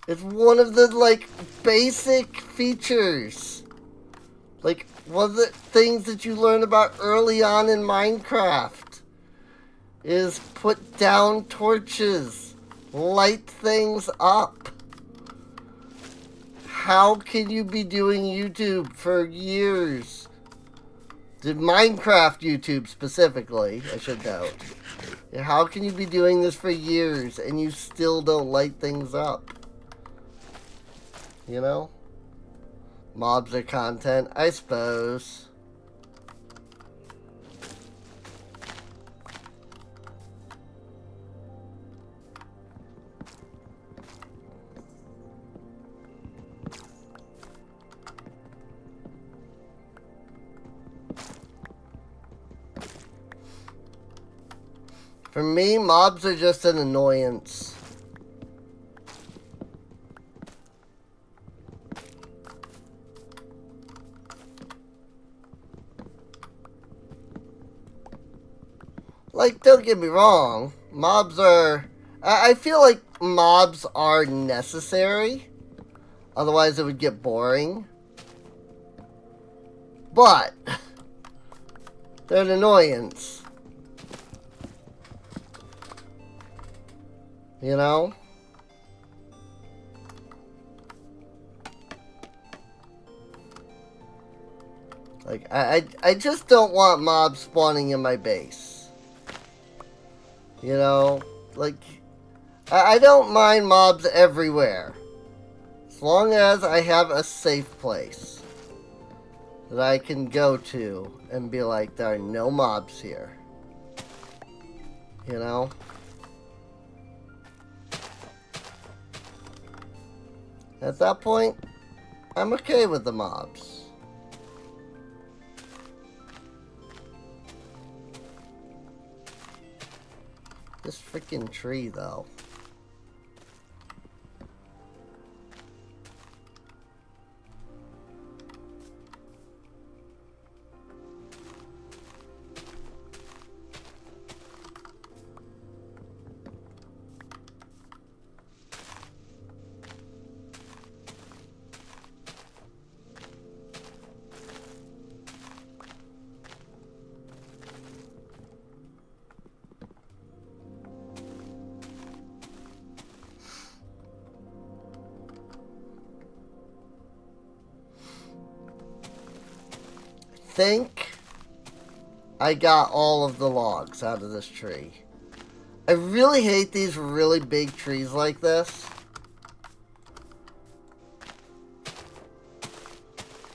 It's one of the, basic features. One of the things that you learn about early on in Minecraft is put down torches. Light things up. How can you be doing YouTube for years? Did Minecraft YouTube specifically, I should note. How can you be doing this for years and you still don't light things up? Mobs are content, I suppose. For me, mobs are just an annoyance. Like, don't get me wrong, mobs are... I feel like mobs are necessary. Otherwise it would get boring. But, they're an annoyance. You know? Like, I just don't want mobs spawning in my base. You know? Like, I don't mind mobs everywhere. As long as I have a safe place that I can go to and be like, there are no mobs here. You know? At that point, I'm okay with the mobs. This freaking tree, though. Think I got all of the logs out of this tree. I really hate these really big trees like this.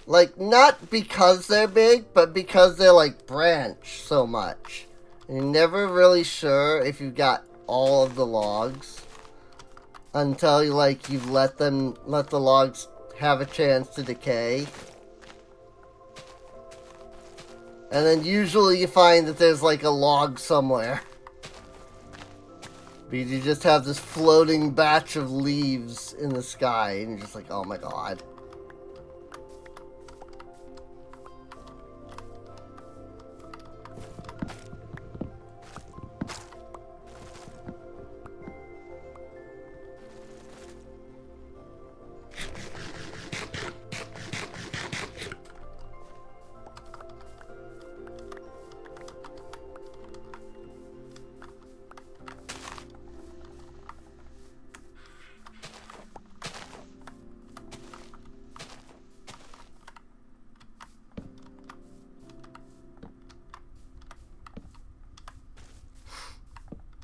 Like, not because they're big, but because they're like branch so much. And you're never really sure if you've got all of the logs until you you've let the logs have a chance to decay. And then usually you find that there's like a log somewhere. Because you just have this floating batch of leaves in the sky and you're just like, oh my god.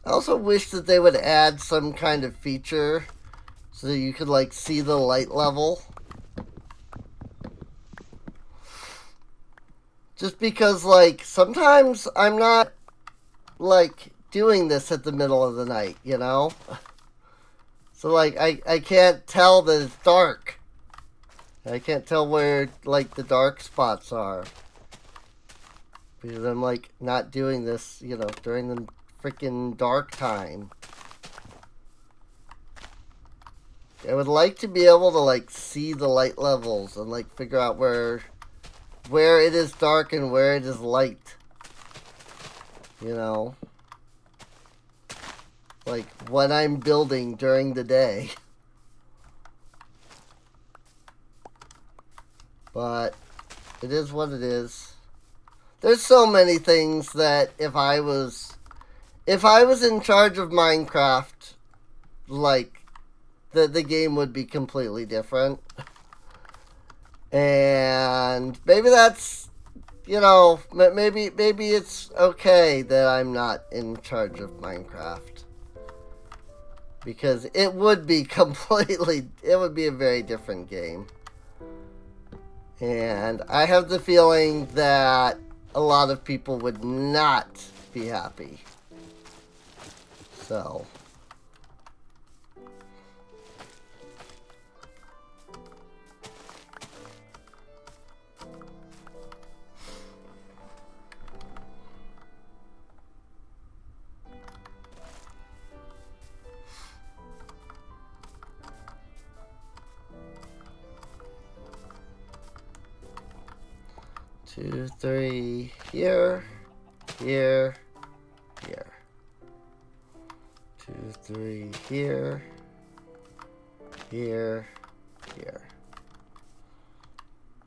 I also wish that they would add some kind of feature so that you could like see the light level. Just because like sometimes I'm not like doing this at the middle of the night, you know? So like I can't tell that it's dark. I can't tell where like the dark spots are. Because I'm like not doing this, you know, during the freaking dark time. I would like to be able to like see the light levels and like figure out where it is dark and where it is light. You know? Like what I'm building during the day. But it is what it is. There's so many things that if I was in charge of Minecraft, like, the game would be completely different. And maybe that's, you know, maybe it's okay that I'm not in charge of Minecraft. Because it would be it would be a very different game. And I have the feeling that a lot of people would not be happy. So. 2, 3 here, here, here. 2, 3 here, here, here.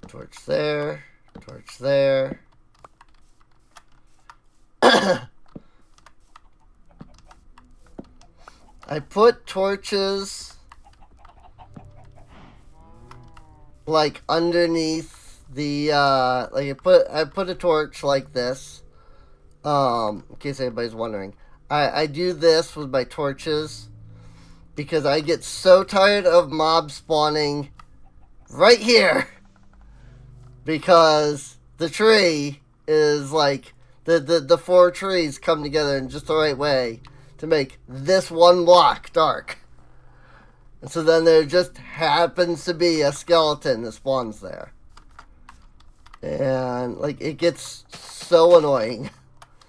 Torch there, torch there. I put torches like underneath the like I put a torch like this. In case anybody's wondering. I do this with my torches because I get so tired of mob spawning right here, because the tree is like the 4 trees come together in just the right way to make this one block dark. And so then there just happens to be a skeleton that spawns there. And like it gets so annoying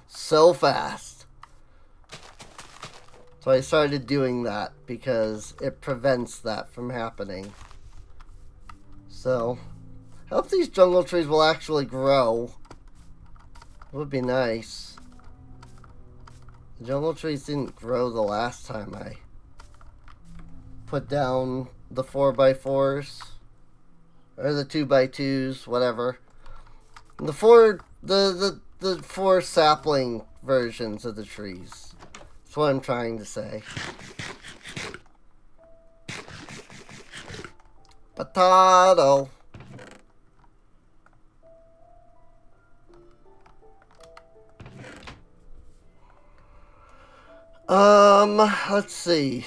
so fast. So I started doing that because it prevents that from happening. So I hope these jungle trees will actually grow. It would be nice. The jungle trees didn't grow the last time I put down the 4x4s. Or the 2x2s, whatever. The 4 sapling versions of the trees. That's what I'm trying to say. Potato. Let's see.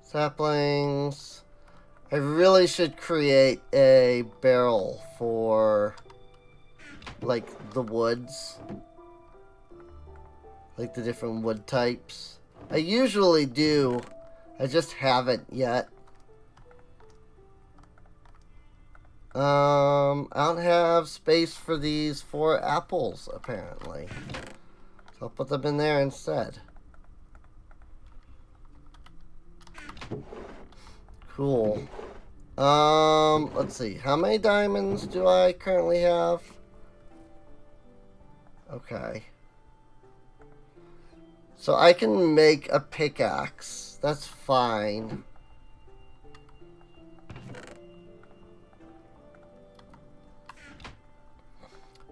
Saplings. I really should create a barrel for, like, the woods. Like the different wood types. I usually do. I just haven't yet. I don't have space for these 4 apples, apparently. So I'll put them in there instead. Cool. Let's see. How many diamonds do I currently have? Okay. So I can make a pickaxe. That's fine.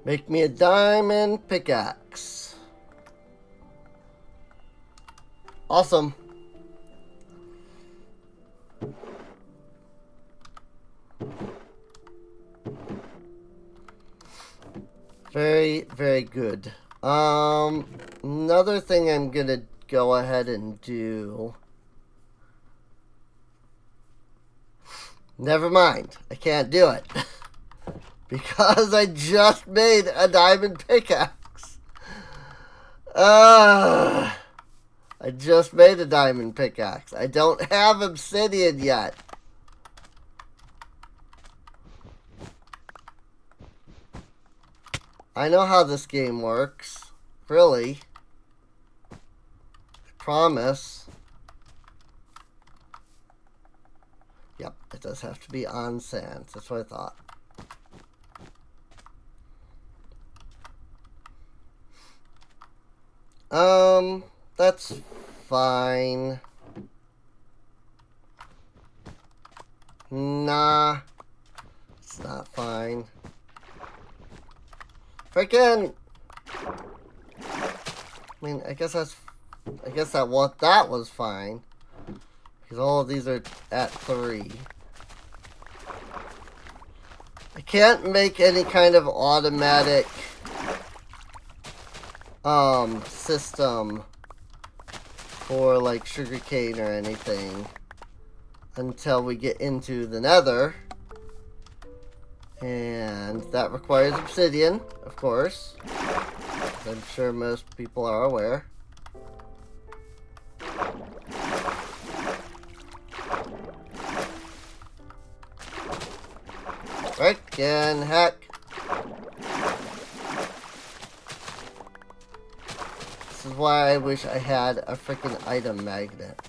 Make me a diamond pickaxe. Awesome. Very, very good. Another thing I'm gonna go ahead and do. Never mind. I can't do it. Because I just made a diamond pickaxe. I just made a diamond pickaxe. I don't have obsidian yet. I know how this game works. Really. I promise. Yep, it does have to be on sand. That's what I thought. That's fine. Nah. It's not fine. Frickin'! I mean, I guess that was fine. Because all of these are at 3. I can't make any kind of automatic system for like sugarcane or anything until we get into the Nether, and that requires obsidian, of course. I'm sure most people are aware. Frickin' heck. This is why I wish I had a freaking item magnet.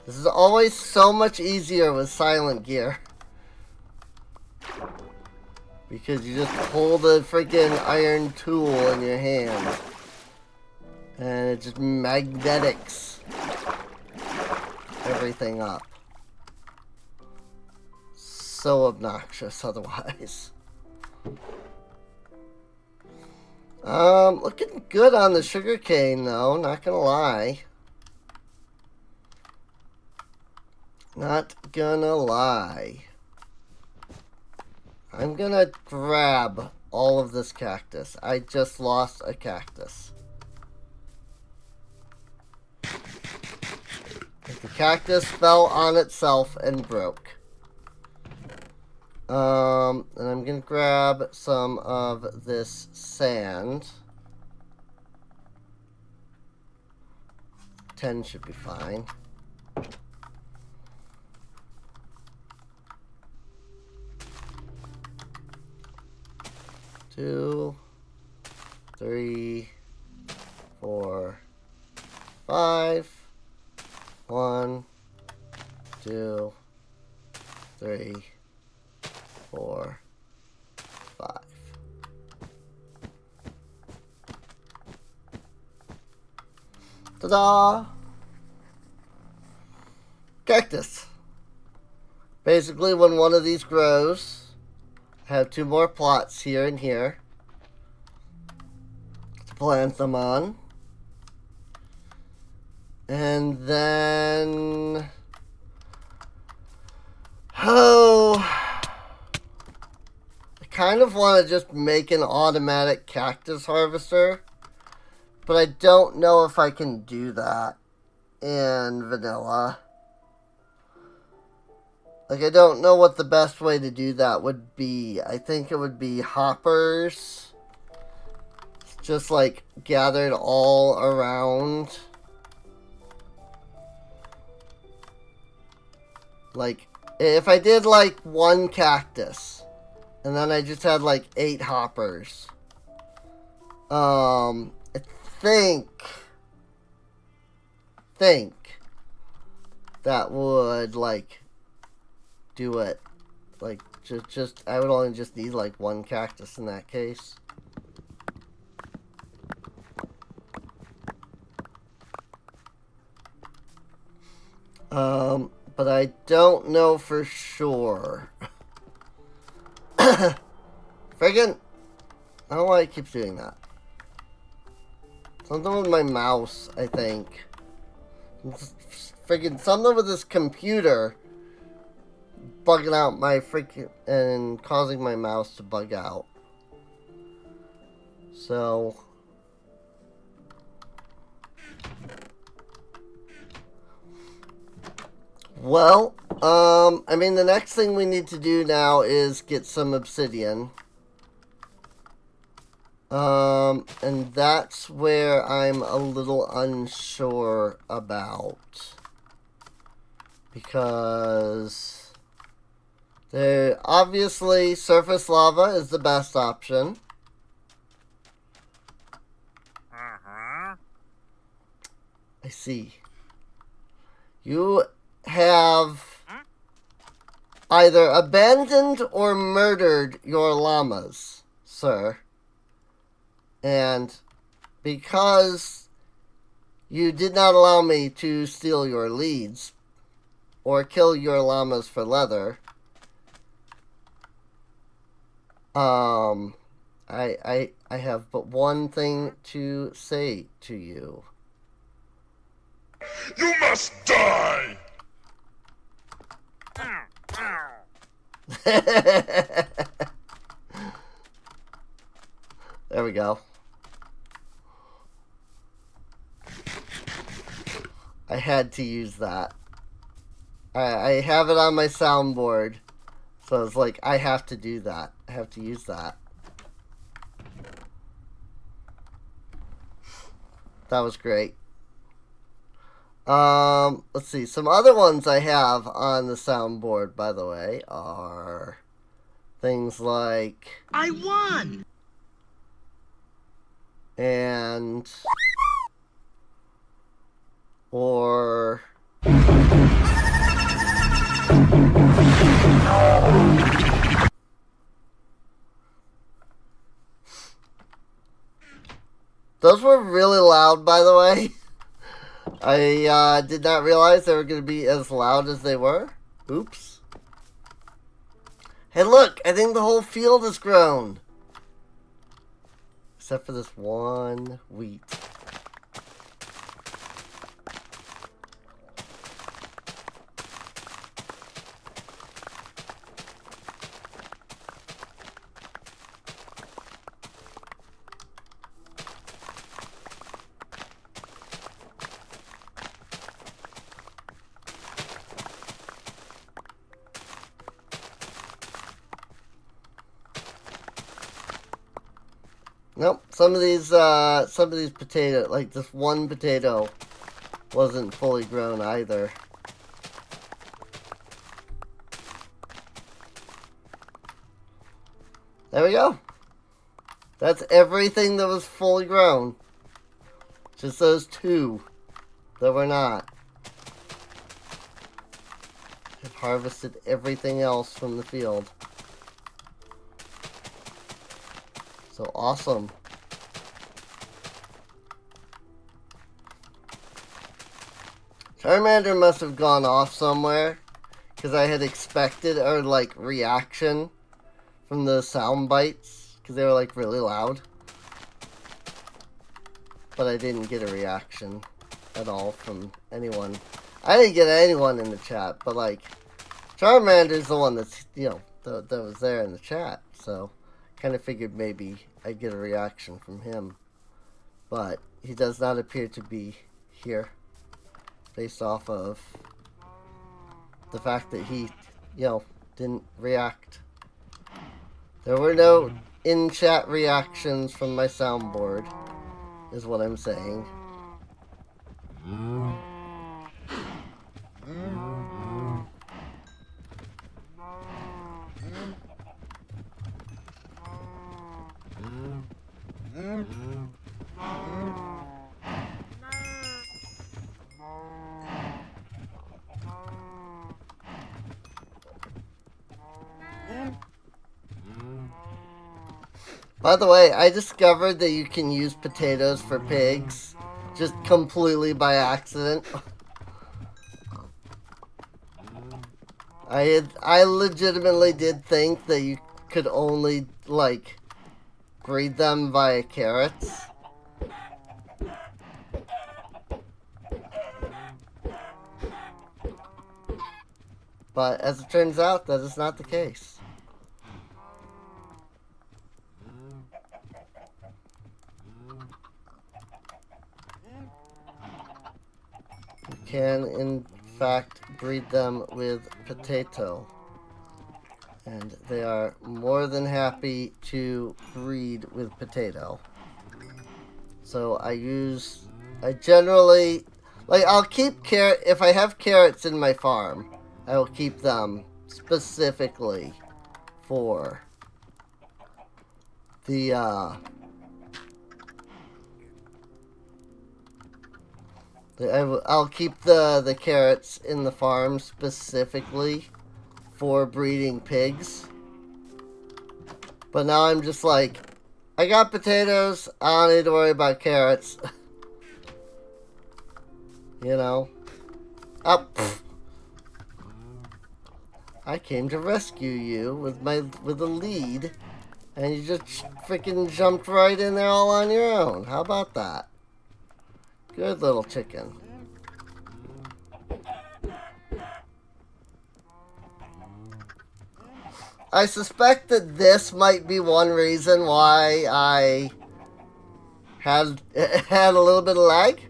This is always so much easier with silent gear. Because you just hold a freaking iron tool in your hand. And it just magnetics everything up. So obnoxious otherwise. Looking good on the sugarcane though, not gonna lie. Not gonna lie. I'm gonna grab all of this cactus. I just lost a cactus. The cactus fell on itself and broke. And I'm gonna grab some of this sand. 10 should be fine. Two, 3, 4, 5. 1, 2, 3, 4, 5. Ta-da! Cactus. Basically, when one of these grows, I have 2 more plots here and here to plant them on. And then, I kind of want to just make an automatic cactus harvester, but I don't know if I can do that in vanilla. Like, I don't know what the best way to do that would be. I think it would be hoppers, just like gathered all around. Like, if I did, like, 1 cactus, and then I just had, like, 8 hoppers, I think that would, like, do it. Like, just, I would only just need, like, 1 cactus in that case. But I don't know for sure. Friggin', I don't know why I keep doing that. Something with my mouse, I think. Friggin' something with this computer bugging out my freaking and causing my mouse to bug out. So well, I mean, the next thing we need to do now is get some obsidian. And that's where I'm a little unsure about. Because there, obviously, surface lava is the best option. I see. You have either abandoned or murdered your llamas, sir. And because you did not allow me to steal your leads or kill your llamas for leather, I have but one thing to say to you. You must die! There we go. I had to use that. I have it on my soundboard. So it's like, I have to do that. I have to use that. That was great. Let's see. Some other ones I have on the soundboard, by the way, are things like... I won! And... Or... Those were really loud, by the way. I did not realize they were going to be as loud as they were. Oops. Hey, look! I think the whole field has grown. Except for this one wheat. Nope, some of these potato, like this one potato, wasn't fully grown either. There we go. That's everything that was fully grown. Just those two that were not. I've harvested everything else from the field. So awesome. Charmander must have gone off somewhere, because I had expected a like reaction from the sound bites, because they were like really loud. But I didn't get a reaction at all from anyone. I didn't get anyone in the chat, but like Charmander's the one that's, you know, that was there in the chat, so kind of figured maybe I'd get a reaction from him. But he does not appear to be here, based off of the fact that he, you know, didn't react. There were no in-chat reactions from my soundboard, is what I'm saying. By the way, I discovered that you can use potatoes for pigs, just completely by accident. I legitimately did think that you could only, like, breed them via carrots. But as it turns out, that is not the case. You can, in fact, breed them with potato. And they are more than happy to breed with potato. So I generally, like, I'll keep carrot, if I have carrots in my farm, I will keep them specifically for the, I'll keep the carrots in the farm specifically for breeding pigs. But now I'm just like, I got potatoes, I don't need to worry about carrots. You know? Up. I came to rescue you with a lead, and you just freaking jumped right in there all on your own. How about that? Good little chicken. I suspect that this might be one reason why I had a little bit of lag.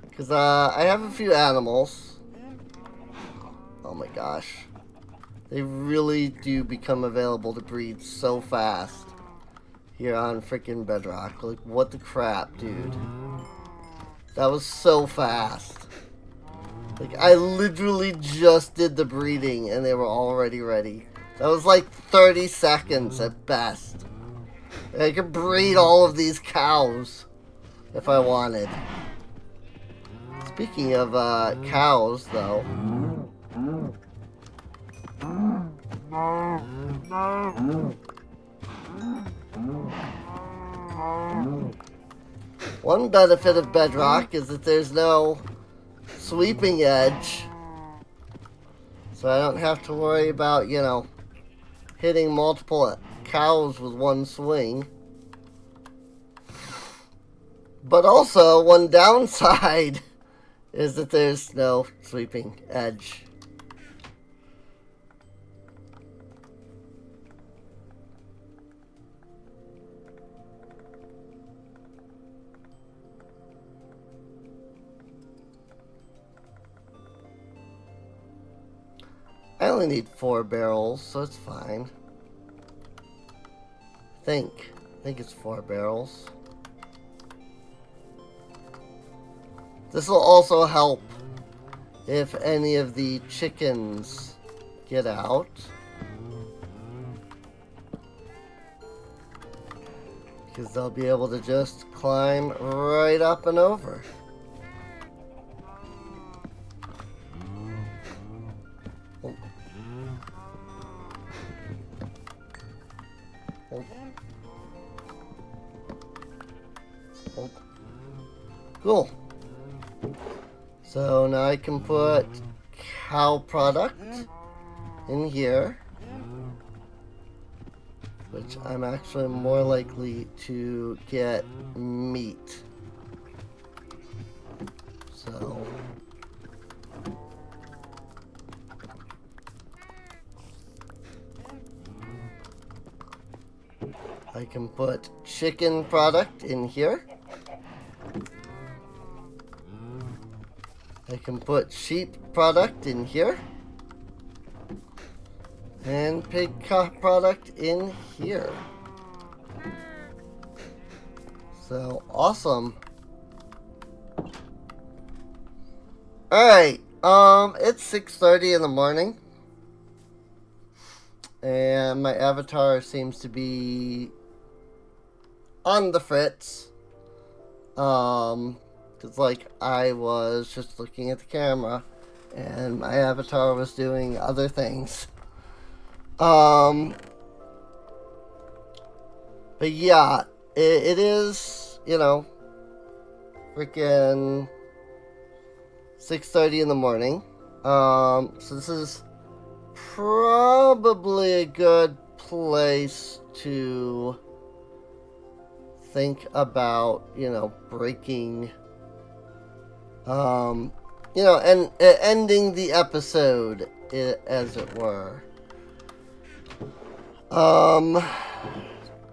Because I have a few animals. Oh my gosh. They really do become available to breed so fast here on freaking Bedrock. Like, what the crap, dude. That was so fast. Like, I literally just did the breeding and they were already ready. That was like 30 seconds at best. I could breed all of these cows if I wanted. Speaking of cows, though. One benefit of Bedrock is that there's no sweeping edge. So I don't have to worry about, you know, hitting multiple cows with one swing. But also, one downside is that there's no sweeping edge. I only need 4 barrels, so it's fine. I think it's 4 barrels. This will also help if any of the chickens get out. Because they'll be able to just climb right up and over. Cool. So now I can put cow product in here, which I'm actually more likely to get meat. So I can put chicken product in here. I can put sheep product in here. And pig product in here. So, awesome. Alright, it's 6:30 in the morning. And my avatar seems to be on the fritz. Because, like, I was just looking at the camera and my avatar was doing other things. But yeah, it is, you know, freaking 6:30 in the morning. So this is probably a good place to think about, you know, breaking, you know, and ending the episode, as it were.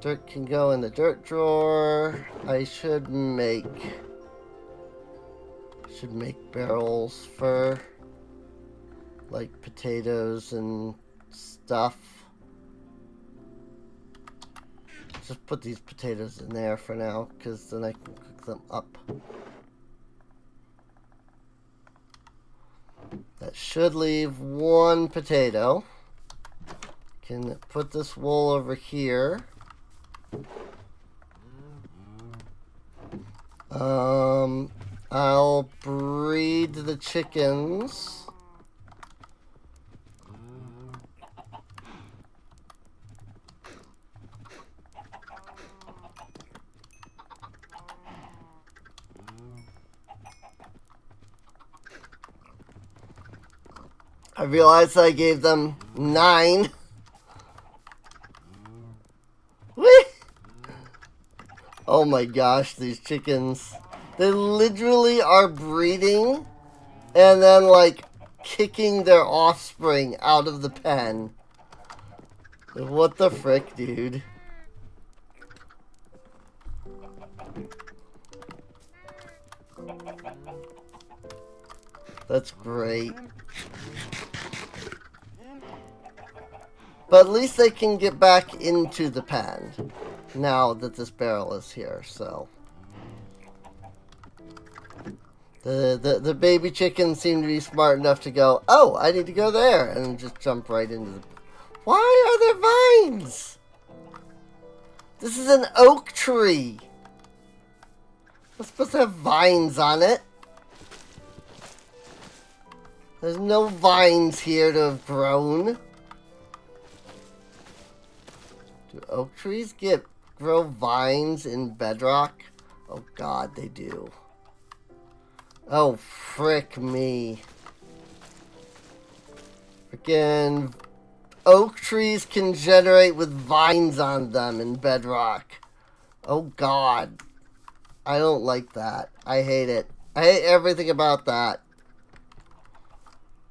Dirt can go in the dirt drawer. I should make barrels for, like, potatoes and stuff. Just put these potatoes in there for now, because then I can cook them up. That should leave 1 potato. Can put this wool over here. I'll breed the chickens. I realized I gave them 9. Whee! Oh my gosh, these chickens. They literally are breeding and then, like, kicking their offspring out of the pen. What the frick, dude? That's great. But at least they can get back into the pen now that this barrel is here, so. The baby chickens seem to be smart enough to go, oh, I need to go there, and just jump right into the... Why are there vines? This is an oak tree. It's supposed to have vines on it. There's no vines here to have grown. Do oak trees grow vines in Bedrock? Oh god, they do. Oh, frick me. Freaking oak trees can generate with vines on them in Bedrock. Oh god. I don't like that. I hate it. I hate everything about that.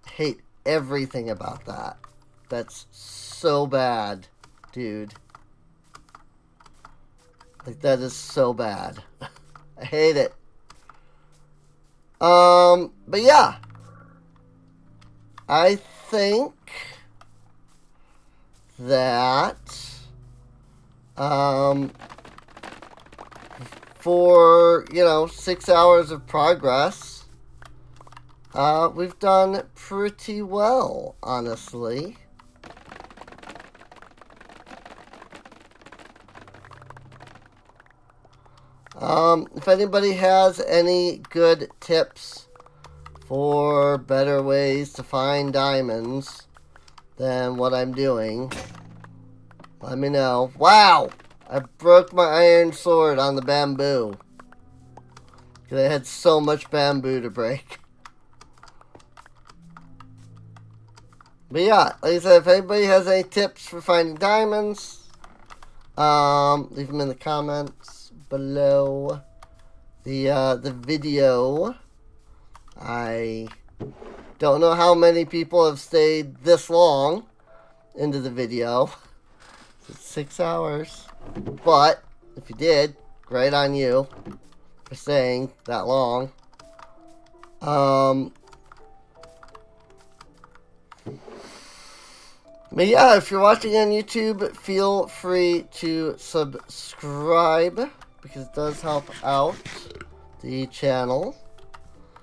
Hate everything about that. That's so bad, dude. Like, that is so bad. I hate it. But yeah. I think that, for, 6 hours of progress, we've done pretty well, honestly. If anybody has any good tips for better ways to find diamonds than what I'm doing, let me know. Wow! I broke my iron sword on the bamboo. Because I had so much bamboo to break. But yeah, like I said, if anybody has any tips for finding diamonds, leave them in the comments below the video. I don't know how many people have stayed this long into the video. It's 6 hours. But if you did, great on you for staying that long. But yeah, if you're watching on YouTube, feel free to subscribe because it does help out the channel.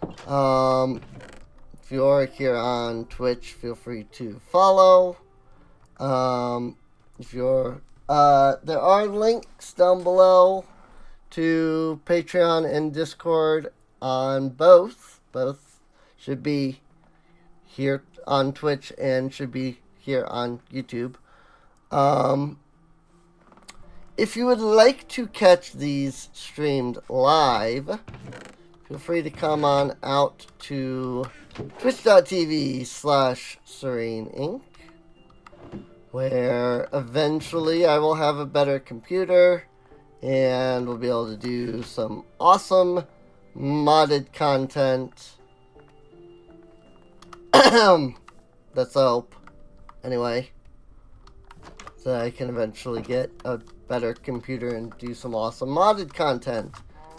If you're here on Twitch, feel free to follow. If you're, there are links down below to Patreon and Discord on both. Both should be here on Twitch and should be here on YouTube. If you would like to catch these streamed live, feel free to come on out to twitch.tv/SereneInc, where eventually I will have a better computer and we'll be able to do some awesome modded content. That's a hope. Anyway, so I can eventually get a better computer and do some awesome modded content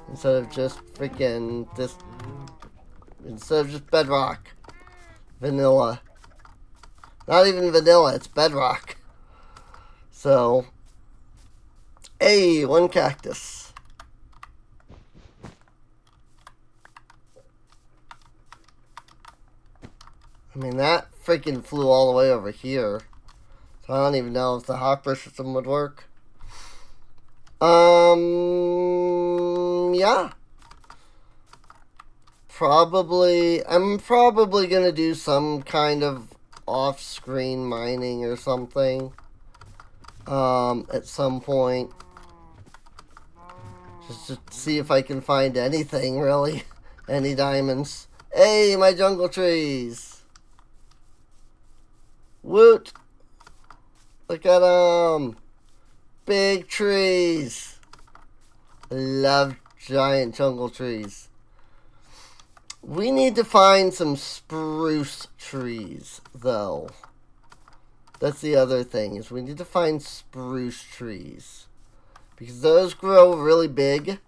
instead of just freaking this, instead of just Bedrock vanilla. Not even vanilla, it's Bedrock. So, hey, one cactus. I mean, that freaking flew all the way over here. So I don't even know if the hopper system would work. Yeah. I'm probably gonna do some kind of off-screen mining or something. At some point. Just to see if I can find anything, really. Any diamonds. Hey, my jungle trees! Woot! Look at them! Big trees! I love giant jungle trees. We need to find some spruce trees, though. That's the other thing, is we need to find spruce trees. Because those grow really big,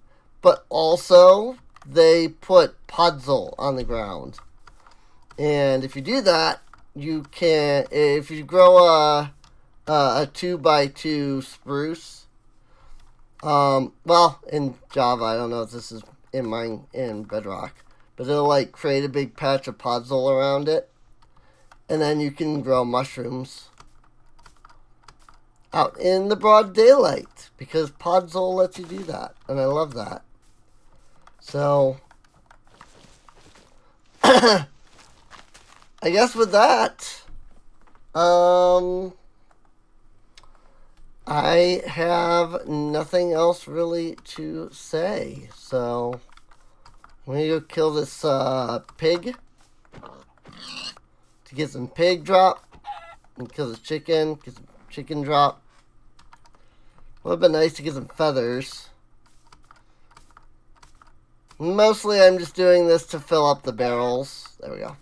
but also they put puzzle on the ground. And if you do that, you can, if you grow a 2x2 spruce, well, in Java, I don't know if this is in Bedrock, but it'll like create a big patch of puzzle around it, and then you can grow mushrooms out in the broad daylight, because puzzle lets you do that, and I love that. So, I guess with that, I I have nothing else really to say. So, I'm going to go kill this pig to get some pig drop. And kill this chicken, get some chicken drop. Would have been nice to get some feathers. Mostly I'm just doing this to fill up the barrels. There we go.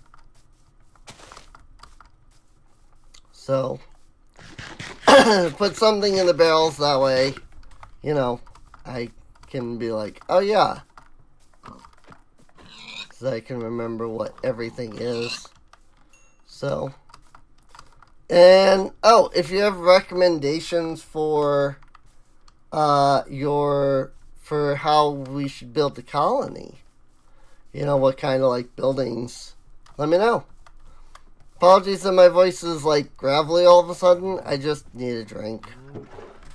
So, put something in the barrels that way, you know, I can be like, oh yeah. So I can remember what everything is. So, and, oh, if you have recommendations for, for how we should build the colony, you know, what kind of, like, buildings, let me know. Apologies that my voice is, like, gravelly all of a sudden. I just need a drink.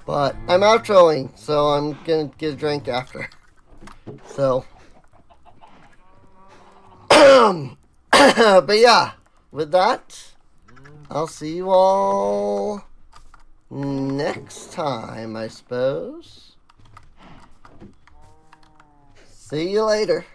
But I'm outroing, so I'm gonna get a drink after. So. But yeah, with that, I'll see you all next time, I suppose. See you later.